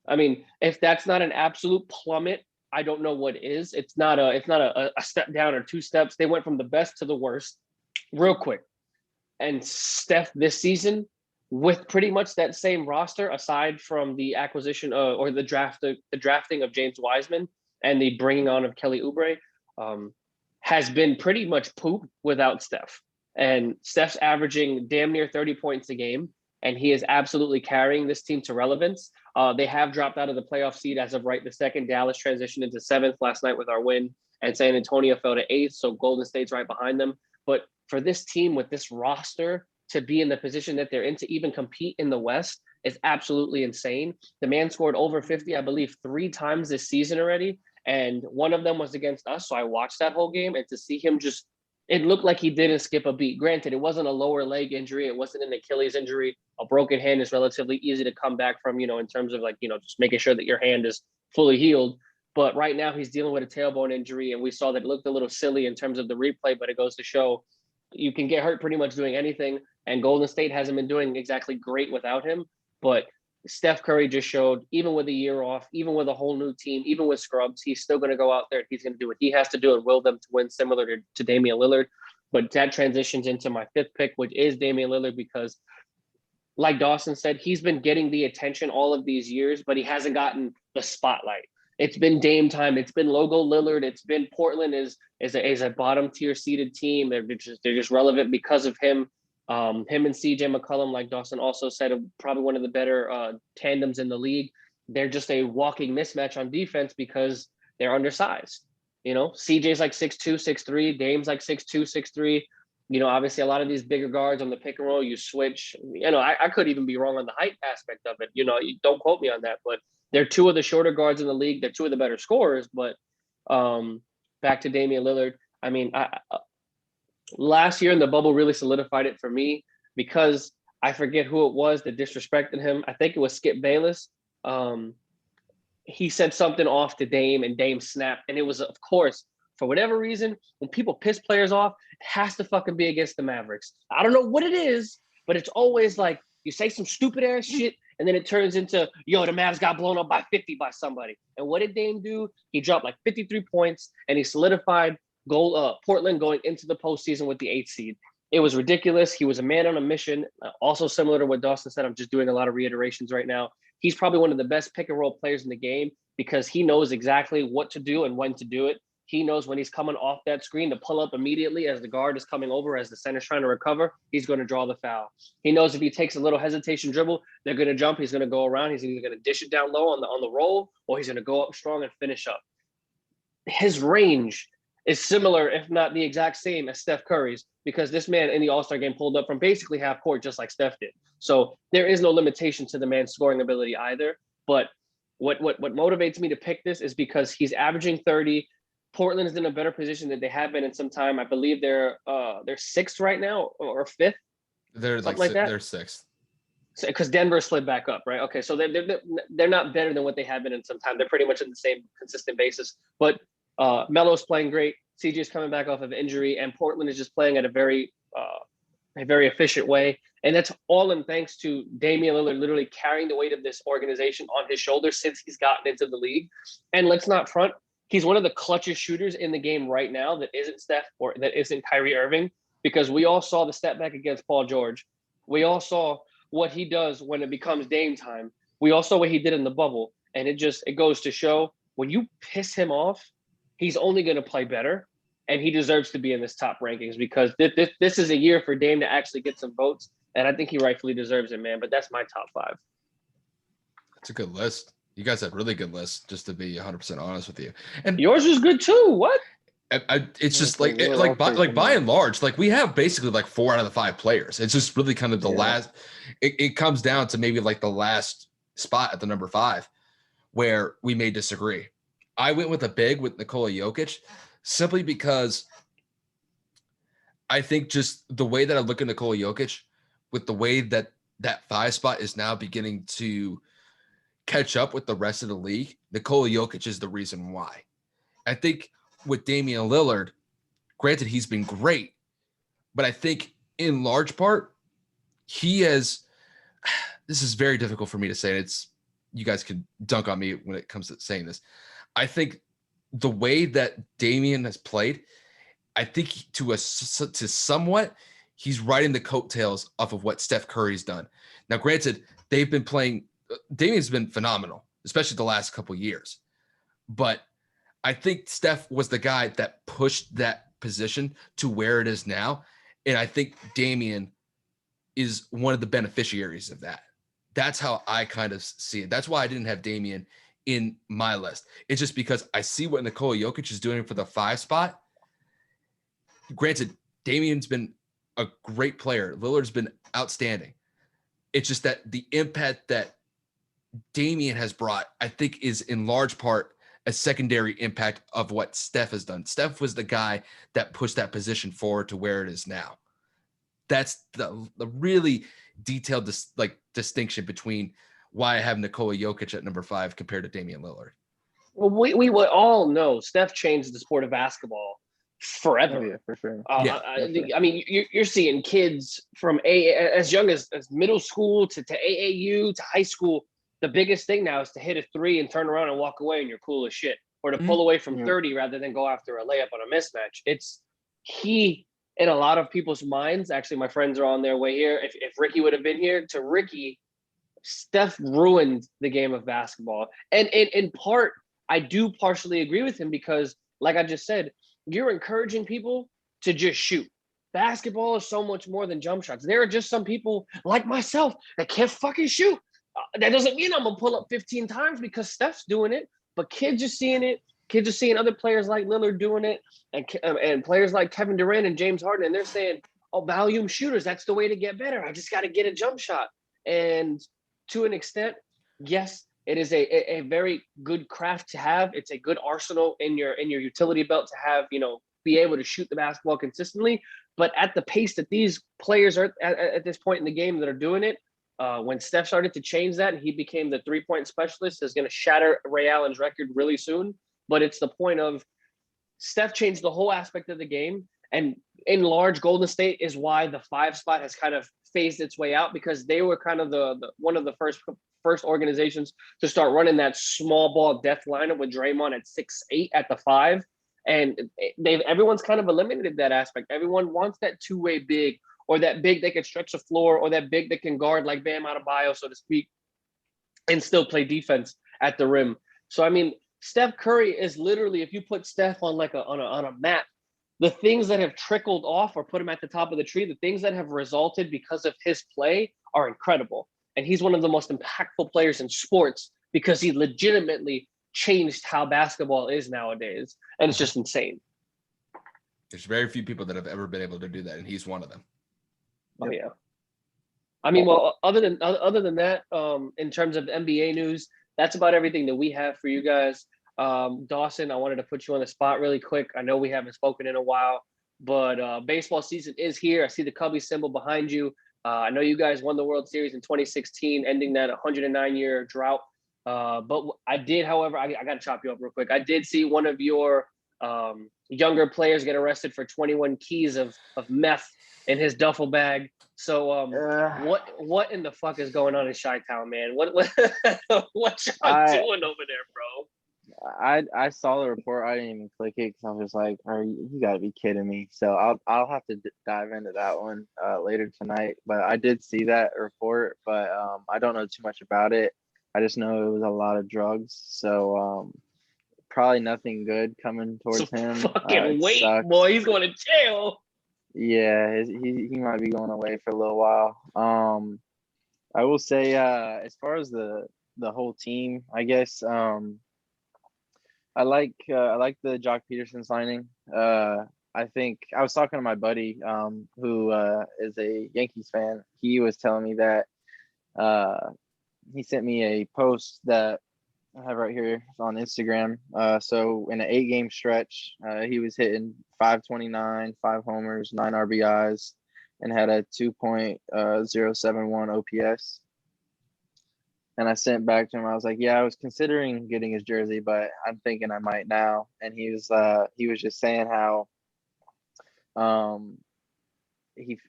Speaker 1: I mean, if that's not an absolute plummet, I don't know what is. It's not a step down or 2 steps. They went from the best to the worst real quick. And Steph this season, with pretty much that same roster, aside from the acquisition or the drafting of James Wiseman and the bringing on of Kelly Oubre, has been pretty much poop without Steph. And Steph's averaging damn near 30 points a game, and he is absolutely carrying this team to relevance. They have dropped out of the playoff seed as of right this second. Dallas transitioned into 7th last night with our win, and San Antonio fell to 8th, so Golden State's right behind them. But for this team with this roster to be in the position that they're in, to even compete in the West, is absolutely insane. The man scored over 50, I believe, 3 times this season already, and one of them was against us, so I watched that whole game, and to see him just, it looked like he didn't skip a beat. Granted, it wasn't a lower leg injury. It wasn't an Achilles injury. A broken hand is relatively easy to come back from, in terms of just making sure that your hand is fully healed. But right now he's dealing with a tailbone injury, and we saw that it looked a little silly in terms of the replay, but it goes to show you can get hurt pretty much doing anything. And Golden State hasn't been doing exactly great without him. But Steph Curry just showed, even with a year off, even with a whole new team, even with scrubs, he's still going to go out there and he's going to do what he has to do and will them to win, similar to Damian Lillard. But that transitions into my 5th pick, which is Damian Lillard, because like Dawson said, he's been getting the attention all of these years, but he hasn't gotten the spotlight. It's been Dame time. It's been Logo Lillard. It's been Portland is a bottom tier seeded team. They're just relevant because of him. Him and CJ McCollum, like Dawson also said, are probably one of the better tandems in the league. They're just a walking mismatch on defense because they're undersized. CJ's like 6'2", 6'3", Dame's like 6'2", 6'3". Obviously a lot of these bigger guards on the pick and roll, you switch. I could even be wrong on the height aspect of it. You don't quote me on that, but they're 2 of the shorter guards in the league. They're 2 of the better scorers. But back to Damian Lillard. I mean, last year in the bubble really solidified it for me, because I forget who it was that disrespected him. I think it was Skip Bayless. He said something off to Dame, and Dame snapped. And it was, of course, for whatever reason, when people piss players off, it has to fucking be against the Mavericks. I don't know what it is, but it's always like you say some stupid ass shit, and then it turns into, the Mavs got blown up by 50 by somebody. And what did Dame do? He dropped like 53 points, and he solidified Portland going into the postseason with the 8th seed. It was ridiculous. He was a man on a mission. Also similar to what Dawson said, I'm just doing a lot of reiterations right now. He's probably one of the best pick and roll players in the game, because he knows exactly what to do and when to do it. He knows when he's coming off that screen to pull up immediately as the guard is coming over, as the center's trying to recover, he's going to draw the foul. He knows if he takes a little hesitation dribble, they're going to jump. He's going to go around. He's either going to dish it down low on the roll, or he's going to go up strong and finish up. His range is similar, if not the exact same, as Steph Curry's, because this man in the All-Star game pulled up from basically half court just like Steph did. So there is no limitation to the man's scoring ability either. But what motivates me to pick this is because he's averaging 30. Portland is in a better position than they have been in some time. I believe they're 6th right now, or 5th.
Speaker 3: They're like that. They're 6th.
Speaker 1: Because Denver slid back up, right? Okay, so they're not better than what they have been in some time. They're pretty much in the same consistent basis. But Melo's playing great. CJ's coming back off of injury, and Portland is just playing at a very efficient way. And that's all in thanks to Damian Lillard literally carrying the weight of this organization on his shoulders since he's gotten into the league. And let's not front, he's one of the clutchest shooters in the game right now that isn't Steph or that isn't Kyrie Irving, because we all saw the step back against Paul George. We all saw what he does when it becomes Dame time. We all saw what he did in the bubble, and it goes to show when you piss him off, he's only going to play better, and he deserves to be in this top rankings because this is a year for Dame to actually get some votes, and I think he rightfully deserves it, man. But that's my top 5.
Speaker 3: It's a good list. You guys have really good lists, just to be 100% honest with you. And
Speaker 1: yours was good too. What?
Speaker 3: It's just
Speaker 2: Yeah,
Speaker 3: by and large, like we have basically like 4 out of the 5 players. It's just really kind of the last. It comes down to maybe like the last spot at the number 5 where we may disagree. I went with a big with Nikola Jokic simply because I think just the way that I look at Nikola Jokic with the way that 5 spot is now beginning to catch up with the rest of the league, Nikola Jokic is the reason why. I think with Damian Lillard, granted, he's been great, but I think in large part, he has, this is very difficult for me to say. You guys can dunk on me when it comes to saying this. I think the way that Damian has played, I think to somewhat, he's riding the coattails off of what Steph Curry's done. Now, granted, they've been playing, Damian's been phenomenal, especially the last couple of years. But I think Steph was the guy that pushed that position to where it is now. And I think Damian is one of the beneficiaries of that. That's how I kind of see it. That's why I didn't have Damian in my list. It's just because I see what Nikola Jokic is doing for the 5 spot. Granted, Damian's been a great player. Lillard's been outstanding. It's just that the impact that Damian has brought, I think, is in large part a secondary impact of what Steph has done. Steph was the guy that pushed that position forward to where it is now. That's the really detailed distinction between why I have Nikola Jokic at number 5 compared to Damian Lillard.
Speaker 1: Well, we would all know Steph changed the sport of basketball forever.
Speaker 2: Oh, yeah, for sure.
Speaker 1: I mean, you're seeing kids from as young as middle school to AAU to high school. The biggest thing now is to hit a 3 and turn around and walk away and you're cool as shit, or to pull away from 30 rather than go after a layup on a mismatch. It's he in a lot of people's minds. Actually, my friends are on their way here. If Ricky would have been here, to Ricky, Steph ruined the game of basketball. And in part, I do partially agree with him because, like I just said, you're encouraging people to just shoot. Basketball is so much more than jump shots. There are just some people like myself that can't fucking shoot. That doesn't mean I'm going to pull up 15 times because Steph's doing it, but kids are seeing it. Kids are seeing other players like Lillard doing it and players like Kevin Durant and James Harden, and they're saying, oh, volume shooters, that's the way to get better. I just got to get a jump shot. And to an extent, yes, it is a very good craft to have. It's a good arsenal in your utility belt to have, be able to shoot the basketball consistently. But at the pace that these players are at this point in the game that are doing it, when Steph started to change that and he became the 3-point specialist, is going to shatter Ray Allen's record really soon. But it's the point of Steph changed the whole aspect of the game. And in large, Golden State is why the 5 spot has kind of phased its way out, because they were kind of the one of the first organizations to start running that small ball death lineup with Draymond at 6'8" at the 5. And everyone's kind of eliminated that aspect. Everyone wants that two-way big, or that big that can stretch the floor, or that big that can guard like Bam Adebayo, so to speak, and still play defense at the rim. So, I mean, Steph Curry is literally, if you put Steph on on a map, the things that have trickled off or put him at the top of the tree, the things that have resulted because of his play are incredible. And he's one of the most impactful players in sports because he legitimately changed how basketball is nowadays. And it's just insane.
Speaker 3: There's very few people that have ever been able to do that, and he's one of them.
Speaker 1: Oh, yeah. I mean, well, other than that, in terms of NBA news, that's about everything that we have for you guys. Dawson, I wanted to put you on the spot really quick. I know we haven't spoken in a while, but baseball season is here. I see the Cubby symbol behind you. I know you guys won the World Series in 2016, ending that 109-year drought. But I did, however, I got to chop you up real quick. I did see one of your younger players get arrested for 21 keys of meth in his duffel bag. So what in the fuck is going on in Chi-Town, man? What y'all doing over there, bro?
Speaker 2: I saw the report. I didn't even click it because I was just like, you got to be kidding me. So I'll have to dive into that one later tonight. But I did see that report, but I don't know too much about it. I just know it was a lot of drugs. So probably nothing good coming
Speaker 1: So
Speaker 2: towards him.
Speaker 1: fucking
Speaker 2: It
Speaker 1: wait,
Speaker 2: sucks.
Speaker 1: boy, he's going to jail.
Speaker 2: Yeah, he might be going away for a little while. I will say, as far as the whole team, I guess, I like the Jock Peterson signing. I think I was talking to my buddy, who is a Yankees fan. He was telling me that he sent me a post that I have right here on Instagram. So in an 8-game stretch, he was hitting 529, 5 homers, 9 RBIs, and had a 2.071 OPS. And I sent back to him. I was like, "Yeah, I was considering getting his jersey, but I'm thinking I might now." And he was just saying how um he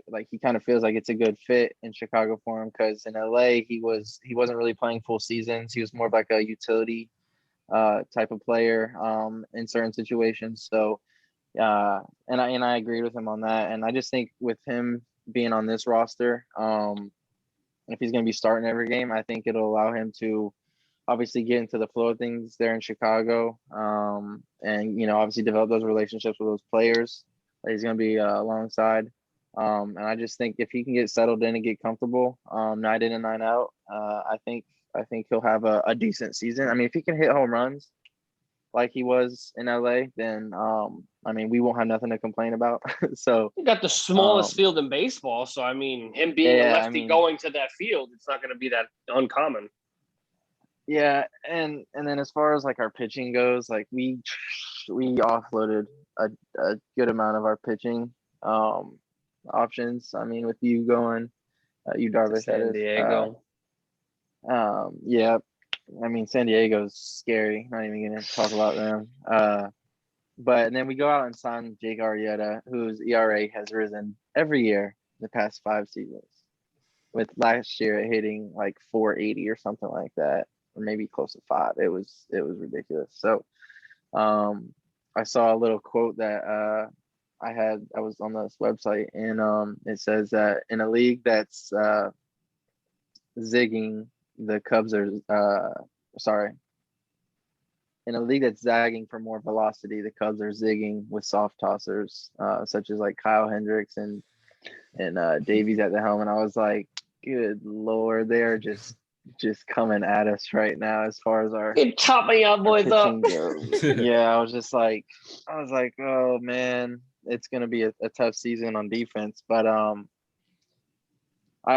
Speaker 2: kind of feels like it's a good fit in Chicago for him because in LA he wasn't really playing full seasons. He was more of like a utility type of player in certain situations. So and I agreed with him on that. And I just think with him being on this roster, if he's going to be starting every game, I think it'll allow him to obviously get into the flow of things there in Chicago, and obviously develop those relationships with those players that he's going to be alongside. And I just think if he can get settled in and get comfortable, night in and night out, I think he'll have a decent season. I mean, if he can hit home runs like he was in LA, then I mean, we won't have nothing to complain about. So
Speaker 1: He got the smallest field in baseball, so I mean, him being a lefty going to that field, it's not going to be that uncommon.
Speaker 2: Yeah, and then as far as like our pitching goes, like we offloaded a good amount of our pitching options. I mean, with you going, you Darvish,
Speaker 1: San Diego.
Speaker 2: Yeah, I mean San Diego's scary. Not even gonna talk about them. But and then we go out and sign Jake Arrieta, whose ERA has risen every year the past 5 seasons, with last year hitting like 480 or something like that, or maybe close to 5. It was ridiculous. So I saw a little quote that I was on this website, and it says that in a league that's zigging, the Cubs are in a league that's zagging for more velocity, the Cubs are zigging with soft tossers, such as like Kyle Hendricks and Davies at the helm. And I was like, good Lord, they're just coming at us right now as far as our
Speaker 1: chopping y'all boys up.
Speaker 2: Yeah, I was like, oh man, it's gonna be a tough season on defense. But I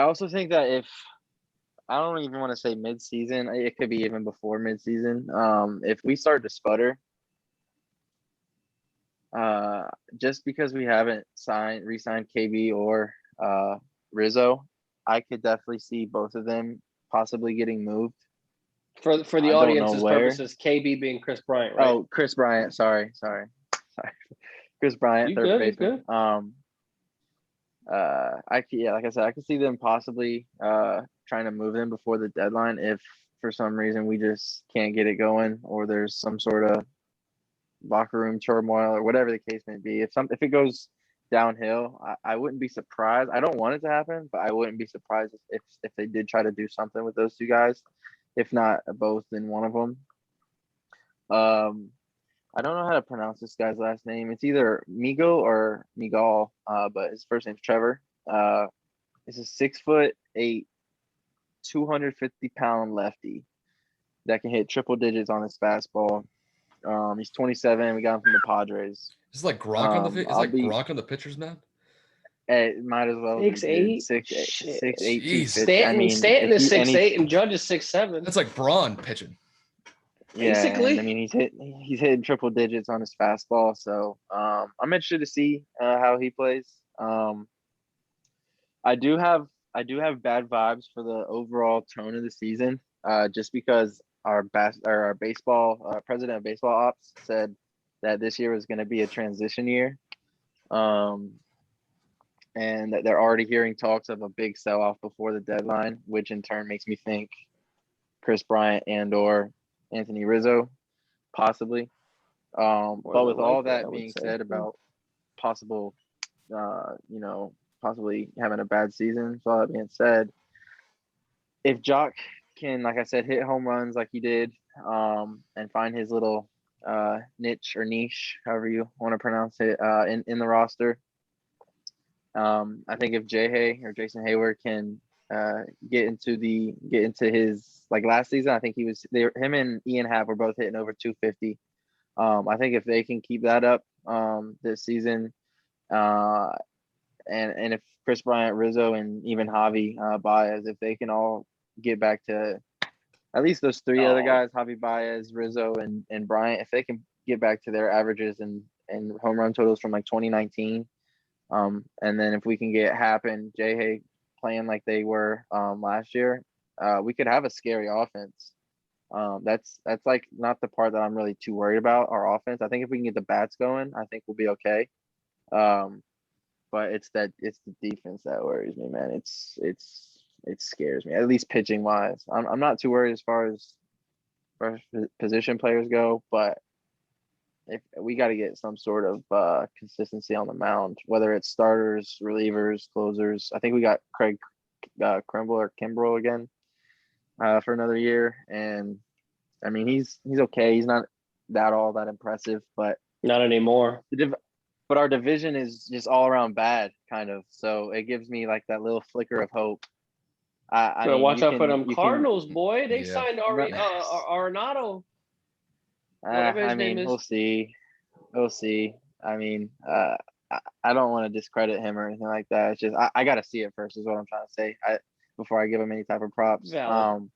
Speaker 2: also think that if I don't even want to say mid-season, it could be even before mid-season. If we start to sputter, just because we haven't re-signed KB or Rizzo, I could definitely see both of them possibly getting moved.
Speaker 1: For the audience's purposes, KB being Chris Bryant, right?
Speaker 2: Oh, Chris Bryant. Sorry. Chris Bryant, third baseman. Like I said, I could see them possibly trying to move them before the deadline if for some reason we just can't get it going, or there's some sort of locker room turmoil or whatever the case may be. If it goes downhill, I wouldn't be surprised. I don't want it to happen, but I wouldn't be surprised if they did try to do something with those 2 guys, if not both, then one of them. I don't know how to pronounce this guy's last name. It's either Migo or Migal, but his first name's Trevor. It's a 6'8", 250-pound lefty that can hit triple digits on his fastball. He's 27. We got him from the Padres.
Speaker 3: It's like Gronk on the Gronk on the pitcher's mound.
Speaker 2: It might as well
Speaker 1: 6'8",
Speaker 2: 6'8",
Speaker 1: Stanton is 6'8", and Judge is 6'7".
Speaker 3: That's like Braun pitching.
Speaker 2: Yeah,
Speaker 1: basically.
Speaker 2: I mean he's hitting triple digits on his fastball. So I'm interested to see how he plays. I do have bad vibes for the overall tone of the season, just because our baseball president of baseball ops said that this year was going to be a transition year, and that they're already hearing talks of a big sell-off before the deadline, which in turn makes me think Chris Bryant and or Anthony Rizzo possibly.
Speaker 1: More
Speaker 2: But with
Speaker 1: than
Speaker 2: all
Speaker 1: likely, I
Speaker 2: that
Speaker 1: would
Speaker 2: being
Speaker 1: say.
Speaker 2: said about possible, possibly having a bad season, with all that being said, if Jock can, like I said, hit home runs like he did, and find his little niche or niche, however you want to pronounce it, in the roster, I think if Jason Hayward can get into his like last season, I think him and Ian Happ were both hitting over 250. I think if they can keep that up this season, and if Chris Bryant, Rizzo, and even Javi Baez, if they can all get back to at least those three other guys, Javi Baez, Rizzo, and Bryant, if they can get back to their averages and home run totals from like 2019, and then if we can get Happ and Hay playing like they were last year, we could have a scary offense. That's like not the part that I'm really too worried about, our offense. I think if we can get the bats going, I think we'll be okay. But it's the defense that worries me, man. It scares me, at least pitching wise. I'm not too worried as far as position players go, but if we got to get some sort of consistency on the mound, whether it's starters, relievers, closers. I think we got Craig Kimbrell again for another year, and I mean he's okay. He's not all that impressive, but
Speaker 1: not anymore.
Speaker 2: But our division is just all around bad, kind of. So it gives me like that little flicker of hope. I mean,
Speaker 1: watch out for them Cardinals, boy. They signed Arenado. Whatever his name is.
Speaker 2: We'll see. We'll see. I mean, I don't want to discredit him or anything like that. It's just I got to see it first, is what I'm trying to say. Before I give him any type of props.
Speaker 1: Valid.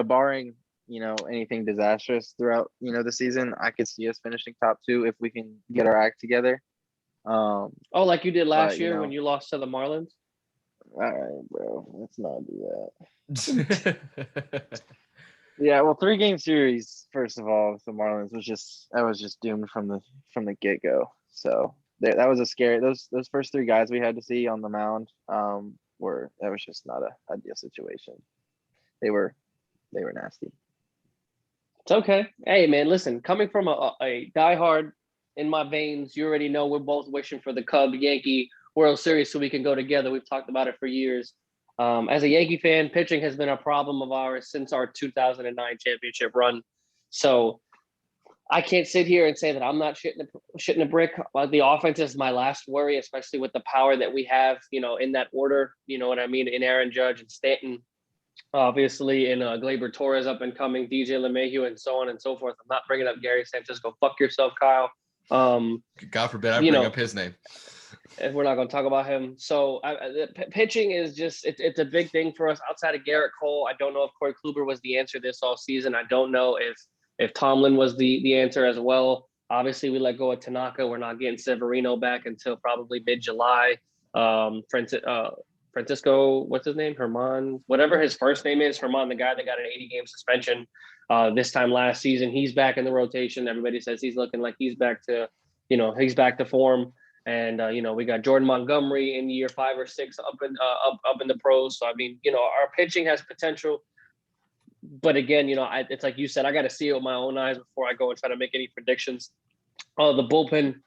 Speaker 2: Barring anything disastrous throughout the season, I could see us finishing top 2 if we can get our act together.
Speaker 1: Like you did last year when you lost to the Marlins.
Speaker 2: All right, bro. Let's not do that. Yeah, well, 3-game series. First of all, with the Marlins was just doomed from the get go. So that was a scary. Those first 3 guys we had to see on the mound that was just not a ideal situation. They were nasty.
Speaker 1: It's okay. Hey, man, listen. Coming from a diehard in my veins, you already know we're both wishing for the Cub-Yankee World Series so we can go together. We've talked about it for years. As a Yankee fan, pitching has been a problem of ours since our 2009 championship run. So I can't sit here and say that I'm not shitting a brick. The offense is my last worry, especially with the power that we have, in that order. You know what I mean? In Aaron Judge and Stanton, obviously, in Gleyber Torres up and coming, DJ LeMahieu, and so on and so forth. I'm not bringing up Gary Sanchez. Go fuck yourself, Kyle.
Speaker 3: God forbid I bring up his name.
Speaker 1: If we're not going to talk about him. So pitching is just, it's a big thing for us outside of Garrett Cole. I don't know if Corey Kluber was the answer this all season. I don't know if Tomlin was the answer as well. Obviously, we let go of Tanaka. We're not getting Severino back until probably mid-July. Francisco, what's his name? Herman, whatever his first name is, Herman, the guy that got an 80-game suspension this time last season. He's back in the rotation. Everybody says he's looking like he's back to form. And we got Jordan Montgomery in year 5 or 6 up in the pros. So I mean, our pitching has potential, but again, it's like you said, I got to see it with my own eyes before I go and try to make any predictions. The bullpen,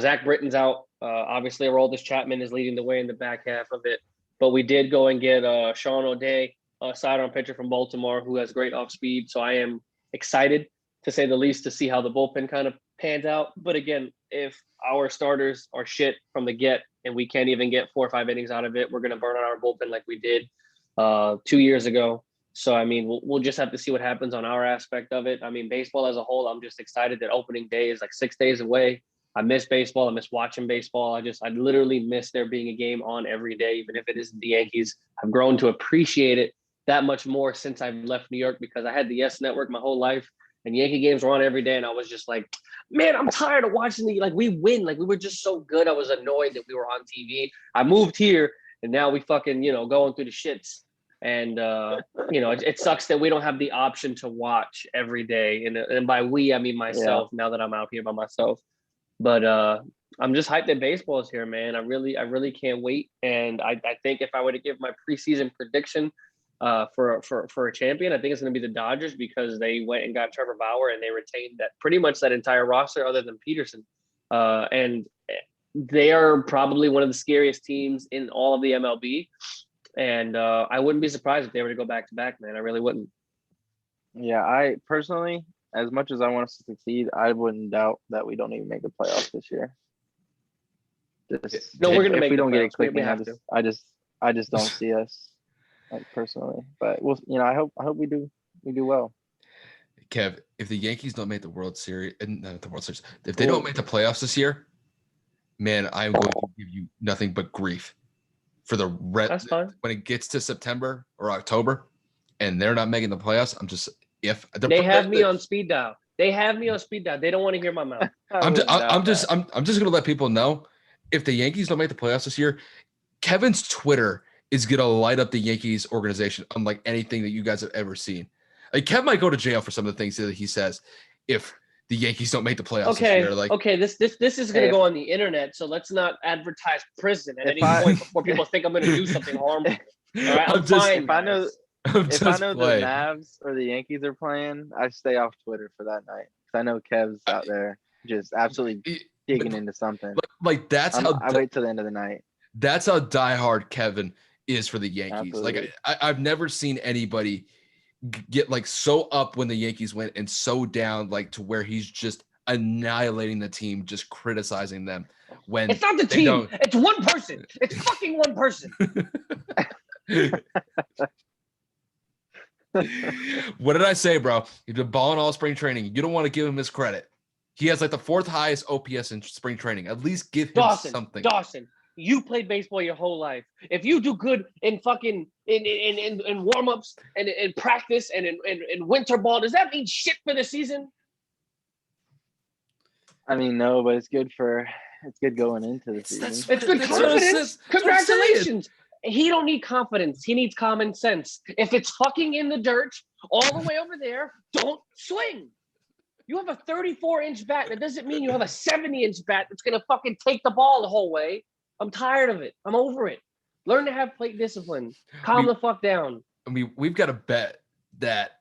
Speaker 1: Zach Britton's out. Obviously, Aroldis Chapman is leading the way in the back half of it, but we did go and get Sean O'Day, a sidearm pitcher from Baltimore, who has great off speed. So I am excited, to say the least, to see how the bullpen kind of pans out. But again, if our starters are shit from the get and we can't even get 4 or 5 innings out of it, we're going to burn out our bullpen like we did 2 years ago. So, I mean, we'll just have to see what happens on our aspect of it. I mean, baseball as a whole, I'm just excited that opening day is like 6 days away. I miss baseball. I miss watching baseball. I literally miss there being a game on every day, even if it isn't the Yankees. I've grown to appreciate it that much more since I've left New York, because I had the Yes Network my whole life and Yankee games were on every day. And I was just like, man, I'm tired of watching we win. Like, we were just so good. I was annoyed that we were on TV. I moved here and now we fucking, going through the shits. And, it sucks that we don't have the option to watch every day. And by we, I mean myself, now that I'm out here by myself. But I'm just hyped that baseball is here, man. I really can't wait. And I think if I were to give my preseason prediction, for a champion. I think it's going to be the Dodgers because they went and got Trevor Bauer and they retained that pretty much that entire roster other than Peterson. And they are probably one of the scariest teams in all of the MLB. And I wouldn't be surprised if they were to go back to back, man. I really wouldn't.
Speaker 2: Yeah, I personally, as much as I want us to succeed, I wouldn't doubt that we don't even make the playoffs this year.
Speaker 1: No, we're gonna
Speaker 2: if
Speaker 1: make
Speaker 2: we
Speaker 1: the
Speaker 2: don't get
Speaker 1: playoffs.
Speaker 2: it clicking.
Speaker 1: We have to.
Speaker 2: I just don't see us, like, personally. But we'll, I hope we do well.
Speaker 3: Kev, if the Yankees don't make the World Series, not the World Series, if they don't make the playoffs this year, man, I'm going to give you nothing but grief for the rest.
Speaker 1: That's fine.
Speaker 3: When it gets to September or October, and they're not making the playoffs, I'm just
Speaker 1: they have me on speed dial. They have me on speed dial. They don't want to hear my mouth.
Speaker 3: I'm just gonna let people know, if the Yankees don't make the playoffs this year, Kevin's Twitter is gonna light up the Yankees organization unlike anything that you guys have ever seen. Like, Kev might go to jail for some of the things that he says if the Yankees don't make the playoffs this year. Like,
Speaker 1: this is gonna go on the internet, so let's not advertise prison at any point before people think I'm gonna do something harmful. All right, I'm fine.
Speaker 2: If I know the Mavs or the Yankees are playing, I stay off Twitter for that night because I know Kev's out there just absolutely digging into something.
Speaker 3: Like that's
Speaker 2: I wait till the end of the night.
Speaker 3: That's how diehard Kevin is for the Yankees.
Speaker 2: Absolutely.
Speaker 3: Like I've never seen anybody get like so up when the Yankees win and so down, like, to where he's just annihilating the team, just criticizing them. When
Speaker 1: it's not the team, it's one person. It's fucking one person.
Speaker 3: What did I say, bro? He's been balling all spring training. You don't want to give him his credit. He has like the 4th highest OPS in spring training. At least give him something.
Speaker 1: Dawson, you played baseball your whole life. If you do good in fucking in warm-ups and in practice and in winter ball, does that mean shit for the season?
Speaker 2: I mean, no, but it's good going into the season.
Speaker 1: It's good confidence. Congratulations. He don't need confidence. He needs common sense. If it's fucking in the dirt all the way over there, don't swing. You have a 34-inch bat. That doesn't mean you have a 70-inch bat that's going to fucking take the ball the whole way. I'm tired of it. I'm over it. Learn to have plate discipline. Calm the fuck down.
Speaker 3: I mean, we've got to bet that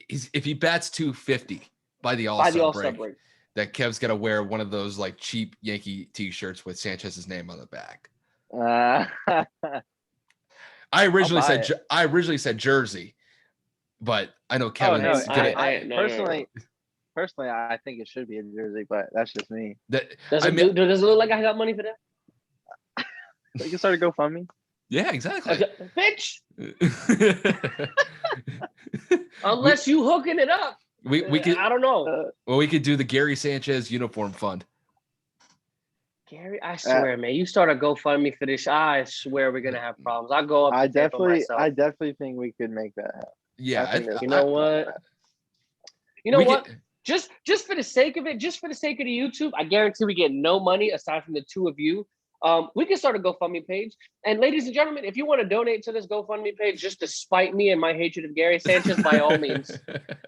Speaker 3: if he bats 250 by the All-Star break, that Kev's got to wear one of those like cheap Yankee T-shirts with Sanchez's name on the back. I originally said jersey, but I know Kevin.
Speaker 2: Personally, I think it should be a jersey, but that's just me.
Speaker 1: Does it look like I got money for that?
Speaker 2: You can start a GoFundMe.
Speaker 3: Yeah, exactly.
Speaker 1: Bitch. Unless you hooking it up.
Speaker 3: We could.
Speaker 1: I don't know.
Speaker 3: Well, we could do the Gary Sanchez uniform fund.
Speaker 1: Gary, I swear, man, you start a GoFundMe for this, I swear we're gonna have problems. I'll go up.
Speaker 2: I definitely think we could make that happen.
Speaker 3: Yeah,
Speaker 1: you know what? You know what? Just for the sake of it, just for the sake of the YouTube, I guarantee we get no money aside from the two of you. We can start a GoFundMe page. And ladies and gentlemen, if you want to donate to this GoFundMe page just to spite me and my hatred of Gary Sanchez, by all means.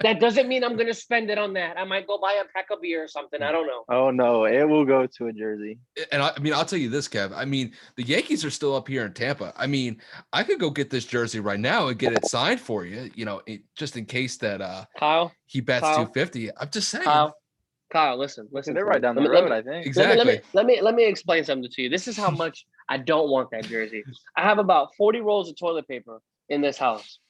Speaker 1: That doesn't mean I'm going to spend it on that. I might go buy a pack of beer or something. I don't know.
Speaker 2: Oh, no. It will go to a jersey.
Speaker 3: And I mean, I'll tell you this, Kev. I mean, the Yankees are still up here in Tampa. I mean, I could go get this jersey right now and get it signed for you, just in case that
Speaker 1: Kyle,
Speaker 3: he bats 250. I'm just saying.
Speaker 1: Kyle, listen.
Speaker 2: They're right down the road, I think.
Speaker 3: Exactly.
Speaker 1: Let me explain something to you. This is how much I don't want that jersey. I have about 40 rolls of toilet paper in this house.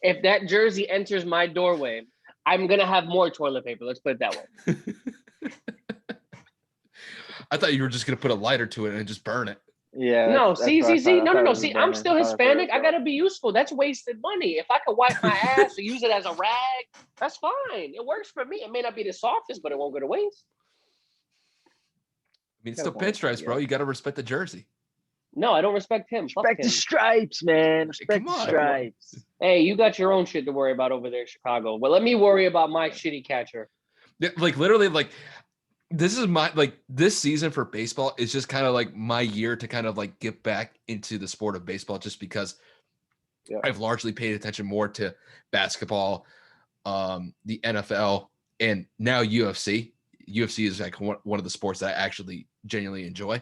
Speaker 1: If that jersey enters my doorway, I'm gonna have more toilet paper. Let's put it that way.
Speaker 3: I thought you were just gonna put a lighter to it and just burn it.
Speaker 2: Yeah.
Speaker 1: No, see. No. See, I'm still Hispanic. I gotta be useful. That's wasted money. If I could wipe my ass or use it as a rag, that's fine. It works for me. It may not be the softest, but it won't go to waste.
Speaker 3: I mean, it's still pinstripes, bro. You got to respect the jersey.
Speaker 1: No, I don't respect him.
Speaker 2: Respect the stripes, man. Respect the stripes.
Speaker 1: Hey, you got your own shit to worry about over there in Chicago. Well, let me worry about my shitty catcher.
Speaker 3: Like, literally, like, this is this season for baseball is just kind of like my year to kind of like get back into the sport of baseball, just because I've largely paid attention more to basketball, the NFL, and now UFC. UFC is like one of the sports that I actually genuinely enjoy.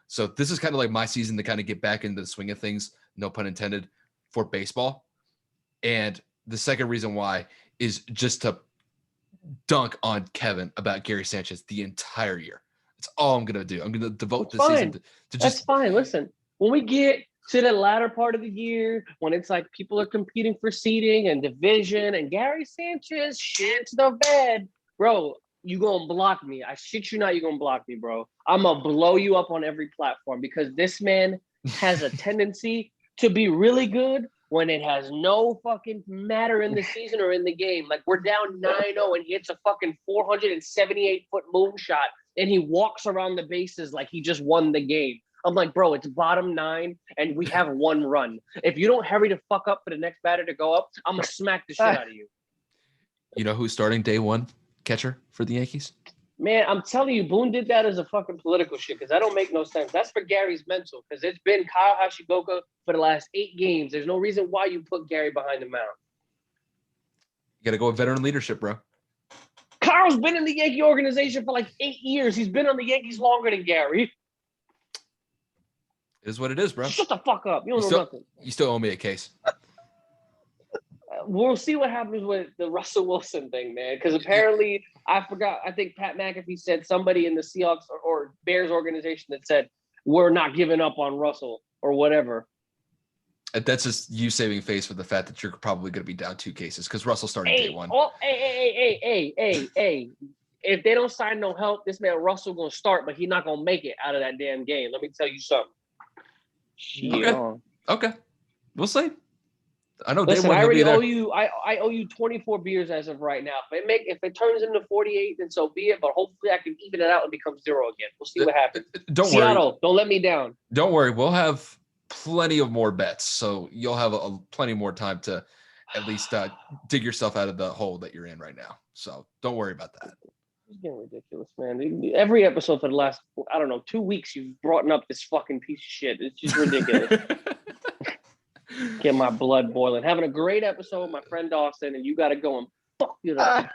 Speaker 3: So this is kind of like my season to kind of get back into the swing of things, no pun intended, for baseball. And the second reason why is just to dunk on Kevin about Gary Sanchez the entire year. That's all I'm going to do. I'm going to devote this season to just.
Speaker 1: That's fine. Listen, when we get to the latter part of the year, when it's like people are competing for seeding and division and Gary Sanchez shits the bed, bro, you going to block me. I shit you not, you're going to block me, bro. I'm going to blow you up on every platform because this man has a tendency to be really good when it has no fucking matter in the season or in the game. Like, we're down 9-0 and he hits a fucking 478-foot moonshot and he walks around the bases like he just won the game. I'm like, bro, it's bottom 9 and we have 1 run. If you don't hurry to fuck up for the next batter to go up, I'm going to smack the shit out of you.
Speaker 3: You know who's starting day 1 catcher for the Yankees?
Speaker 1: Man, I'm telling you, Boone did that as a fucking political shit because that don't make no sense. That's for Gary's mental because it's been Kyle Hashigoka for the last 8 games. There's no reason why you put Gary behind the mound.
Speaker 3: You got to go with veteran leadership, bro.
Speaker 1: Kyle's been in the Yankee organization for like 8 years. He's been on the Yankees longer than Gary.
Speaker 3: It is what it is, bro.
Speaker 1: Shut the fuck up. You don't know nothing.
Speaker 3: You still owe me a case.
Speaker 1: We'll see what happens with the Russell Wilson thing, man. Because apparently, I think Pat McAfee said somebody in the Seahawks or Bears organization that said, we're not giving up on Russell or whatever.
Speaker 3: That's just you saving face for the fact that you're probably going to be down 2 cases because Russell started day 1.
Speaker 1: Oh, hey. If they don't sign no help, this man Russell going to start, but he's not going to make it out of that damn game. Let me tell you something.
Speaker 3: Okay. We'll see. I know.
Speaker 1: Listen, I already owe you. I owe you 24 beers as of right now. If it turns into 48, then so be it. But hopefully, I can even it out and become 0 again. We'll see what happens. Seattle,
Speaker 3: worry.
Speaker 1: Don't let me down.
Speaker 3: Don't worry. We'll have plenty of more bets, so you'll have plenty more time to at least dig yourself out of the hole that you're in right now. So don't worry about that.
Speaker 1: It's getting ridiculous, man. Every episode for the last, 2 weeks, you've brought up this fucking piece of shit. It's just ridiculous. Get my blood boiling. Having a great episode with my friend Dawson, and you got to go and fuck it up.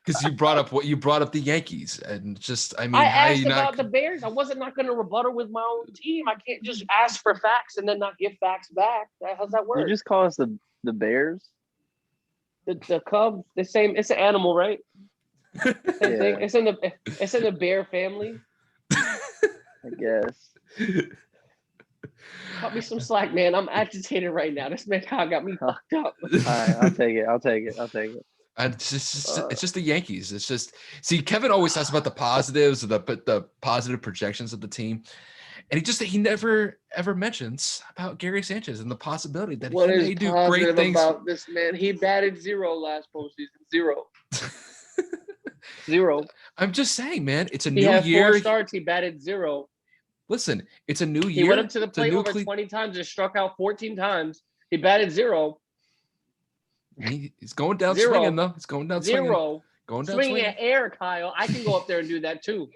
Speaker 3: Because you brought up the Yankees, and just I
Speaker 1: asked about the Bears. I wasn't not going to rebuttal with my own team. I can't just ask for facts and then not give facts back. How's that work?
Speaker 2: You just call us the Bears?
Speaker 1: The Cubs, the same. It's an animal, right? Same thing. It's in the bear family.
Speaker 2: I guess.
Speaker 1: Cut me some slack, man. I'm agitated right now. This man got me fucked up.
Speaker 2: All right, I'll take it.
Speaker 3: It's just the Yankees. It's just Kevin always talks about the positives, the positive projections of the team, and he never ever mentions about Gary Sanchez and the possibility that he may do great things.
Speaker 1: About this man, he batted 0 last postseason. 0. 0.
Speaker 3: I'm just saying, man. It's a new
Speaker 1: year. He had 4
Speaker 3: year.
Speaker 1: starts. He batted 0.
Speaker 3: Listen, it's a new year.
Speaker 1: He went up to the plate over 20 times and struck out 14 times. He batted 0.
Speaker 3: He's going down swinging, though. He's going down swinging.
Speaker 1: 0.
Speaker 3: Going down
Speaker 1: swinging at air, Kyle. I can go up there and do that, too.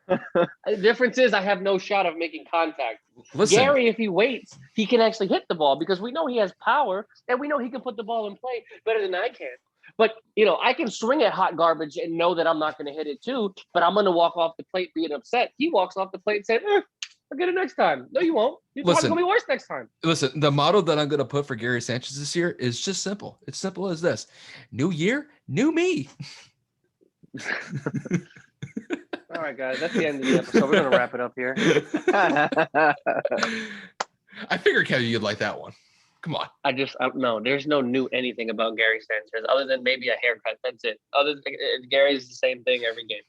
Speaker 1: The difference is I have no shot of making contact.
Speaker 3: Listen,
Speaker 1: Gary, if he waits, he can actually hit the ball because we know he has power and we know he can put the ball in play better than I can. But, I can swing at hot garbage and know that I'm not going to hit it too, but I'm going to walk off the plate being upset. He walks off the plate saying, I'll get it next time. No, you won't. It's going to be worse next time.
Speaker 3: Listen, the motto that I'm going to put for Gary Sanchez this year is just simple. It's simple as this. New year, new me.
Speaker 1: All right, guys. That's the end of the episode. We're going to wrap it up here.
Speaker 3: I figured, Kevin, you'd like that one. Come on.
Speaker 1: No, there's no new anything about Gary Sanchez other than maybe a haircut. That's it. Other than Gary's the same thing every game.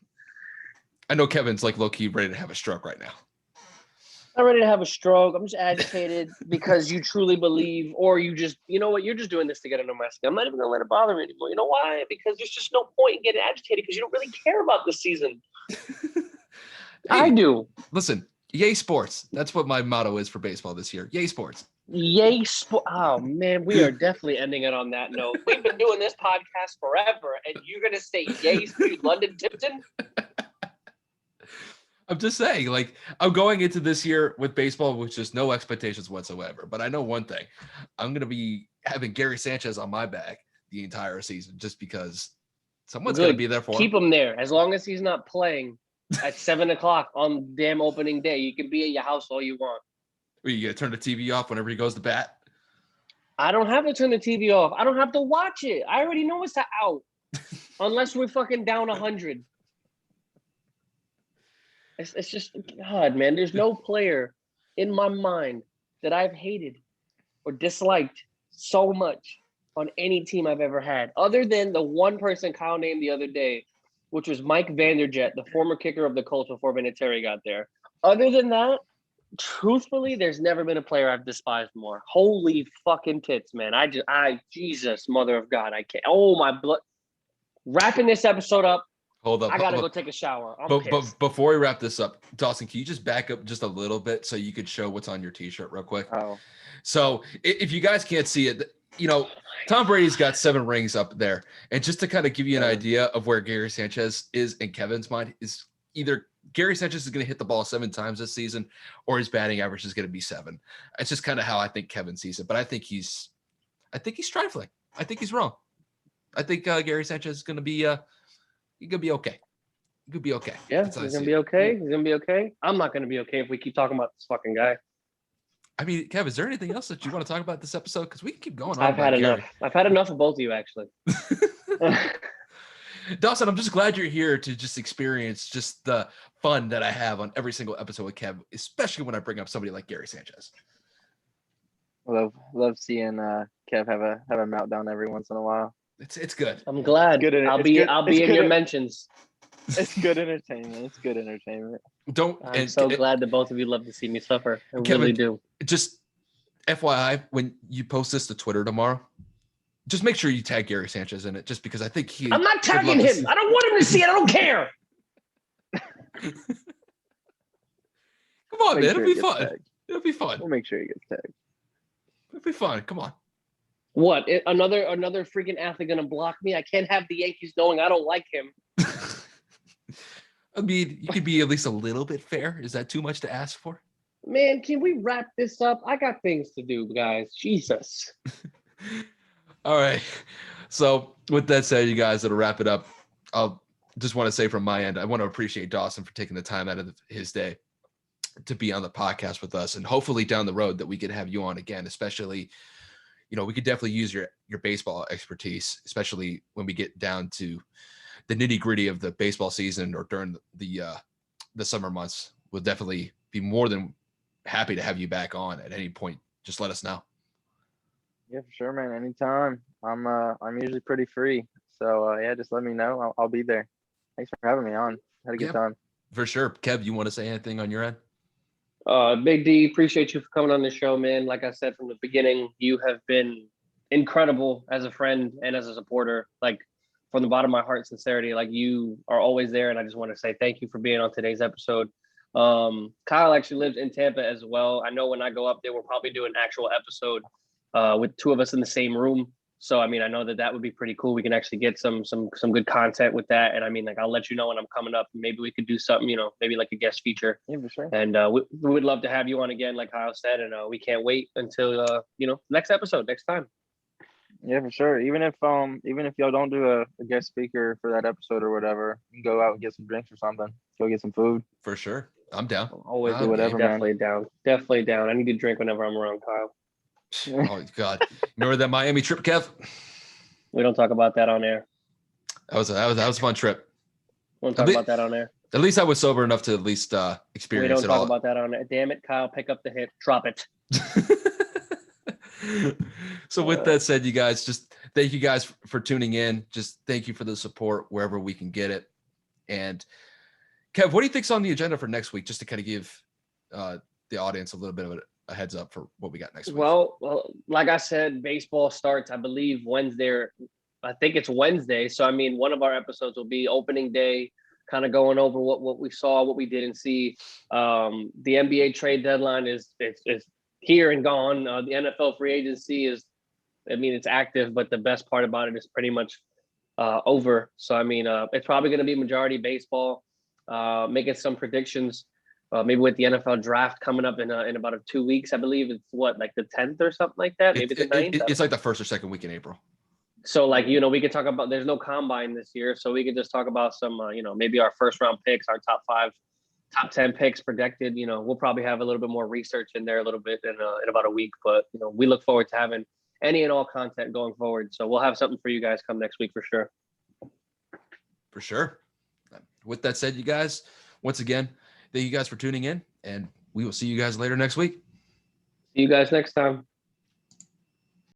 Speaker 3: I know Kevin's like low-key ready to have a stroke right now.
Speaker 1: I'm ready to have a stroke. I'm just agitated because you truly believe, or you just, you're just doing this to get under my skin. I'm not even going to let it bother me anymore. You know why? Because there's just no point in getting agitated because you don't really care about the season. I do.
Speaker 3: Listen, yay sports. That's what my motto is for baseball this year. Yay sports.
Speaker 1: Yay sport. Oh, man, we are definitely ending it on that note. We've been doing this podcast forever, and you're going to say yay sport, London Tipton?
Speaker 3: I'm just saying, I'm going into this year with baseball with just no expectations whatsoever. But I know one thing. I'm going to be having Gary Sanchez on my back the entire season just because someone's going to be there for him.
Speaker 1: Keep him there. As long as he's not playing at 7 o'clock on damn opening day, you can be at your house all you want.
Speaker 3: Are you going to turn the TV off whenever he goes to bat?
Speaker 1: I don't have to turn the TV off. I don't have to watch it. I already know it's out. Unless we're fucking down 100. It's just, God, man, there's no player in my mind that I've hated or disliked so much on any team I've ever had, other than the one person Kyle named the other day, which was Mike Vanderjet, the former kicker of the Colts before Vinatieri got there. Other than that, truthfully, there's never been a player I've despised more. Holy fucking tits, man. Jesus, mother of God, I can't. Oh, my blood. Wrapping this episode up.
Speaker 3: Hold up.
Speaker 1: I got to go take a shower.
Speaker 3: But before we wrap this up, Dawson, can you just back up just a little bit so you could show what's on your t-shirt real quick?
Speaker 2: Oh.
Speaker 3: So if you guys can't see it, Tom Brady's got 7 rings up there. And just to kind of give you an idea of where Gary Sanchez is in Kevin's mind, is either Gary Sanchez is going to hit the ball 7 times this season or his batting average is going to be 7. It's just kind of how I think Kevin sees it. But I think he's trifling. I think he's wrong. I think Gary Sanchez is going to be he could be okay. He could be okay.
Speaker 1: Yeah, he's going to be okay. He's going to be okay. I'm not going to be okay if we keep talking about this fucking guy.
Speaker 3: I mean, Kev, is there anything else that you want to talk about this episode? Because we can keep going on.
Speaker 1: I've had enough. I've had enough of both of you, actually.
Speaker 3: Dawson, I'm just glad you're here to just experience just the fun that I have on every single episode with Kev, especially when I bring up somebody like Gary Sanchez.
Speaker 2: Love seeing Kev have a meltdown every once in a while.
Speaker 3: It's good.
Speaker 1: I'm glad. I'll be in your mentions.
Speaker 2: It's good entertainment.
Speaker 1: I'm so glad that both of you love to see me suffer. I
Speaker 3: Kevin,
Speaker 1: really do.
Speaker 3: Just FYI, when you post this to Twitter tomorrow, just make sure you tag Gary Sanchez in it, just because I think
Speaker 1: I'm not tagging him. I don't want him to see it. I don't care.
Speaker 3: Come on, man. It'll be fun. It'll be fun.
Speaker 2: We'll make sure he gets tagged.
Speaker 3: It'll be fun. Come on.
Speaker 1: What? Another freaking athlete gonna block me? I can't have the Yankees knowing I don't like him.
Speaker 3: I mean, you could be at least a little bit fair. Is that too much to ask for?
Speaker 1: Man, can we wrap this up? I got things to do, guys. Jesus.
Speaker 3: All right. So with that said, you guys, that'll wrap it up. I'll just want to say from my end, I want to appreciate Dawson for taking the time out of his day to be on the podcast with us. And hopefully down the road that we could have you on again, especially, we could definitely use your baseball expertise, especially when we get down to the nitty gritty of the baseball season or during the summer months. We'll definitely be more than happy to have you back on at any point. Just let us know.
Speaker 2: Yeah, for sure, man. Anytime. I'm usually pretty free. So just let me know. I'll be there. Thanks for having me on. Had a good time.
Speaker 3: For sure. Kev, you want to say anything on your end?
Speaker 1: Big D, appreciate you for coming on the show, man. Like I said from the beginning, you have been incredible as a friend and as a supporter. Like, from the bottom of my heart, sincerity, like, you are always there. And I just want to say thank you for being on today's episode. Kyle actually lives in Tampa as well. I know when I go up there, we'll probably do an actual episode with 2 of us in the same room. So, I mean, I know that would be pretty cool. We can actually get some good content with that. And I mean, like, I'll let you know when I'm coming up. Maybe we could do something, maybe like a guest feature.
Speaker 2: Yeah, for sure.
Speaker 1: And we would love to have you on again, like Kyle said. And we can't wait until, next episode, next time.
Speaker 2: Yeah, for sure. Even if y'all don't do a guest speaker for that episode or whatever, you can go out and get some drinks or something. Go get some food.
Speaker 3: For sure. I'm down.
Speaker 1: Always
Speaker 2: do whatever,
Speaker 1: definitely
Speaker 2: man.
Speaker 1: down. Definitely down. I need to drink whenever I'm around Kyle.
Speaker 3: Oh God. Remember that Miami trip, Kev?
Speaker 1: We don't talk about that on air.
Speaker 3: That was a fun trip.
Speaker 1: We don't talk about that on air.
Speaker 3: At least I was sober enough to at least experience
Speaker 1: it all. We don't talk about that on air. Damn it, Kyle, pick up the hit. Drop it.
Speaker 3: So with that said, you guys, just thank you guys for tuning in. Just thank you for the support wherever we can get it. And Kev, what do you think's on the agenda for next week? Just to kind of give the audience a little bit of a heads up for what we got next week.
Speaker 1: Well, like I said, baseball starts, I believe, Wednesday. I think it's Wednesday. So, I mean, one of our episodes will be opening day, kind of going over what we saw, what we didn't see. The NBA trade deadline is here and gone. The NFL free agency it's active, but the best part about it is pretty much over. So, I mean, it's probably going to be majority baseball, making some predictions. Maybe with the NFL draft coming up in about 2 weeks, I believe it's like the 10th or something like that. Maybe the 9th.
Speaker 3: It's like the 1st or 2nd week in April.
Speaker 1: So we could talk about, there's no combine this year. So we could just talk about some, maybe our first round picks, our top 5, top 10 picks projected. We'll probably have a little bit more research in there a little bit in about a week, but we look forward to having any and all content going forward. So we'll have something for you guys come next week for sure.
Speaker 3: For sure. With that said, you guys, once again, thank you guys for tuning in, and we will see you guys later next week.
Speaker 1: See you guys next time.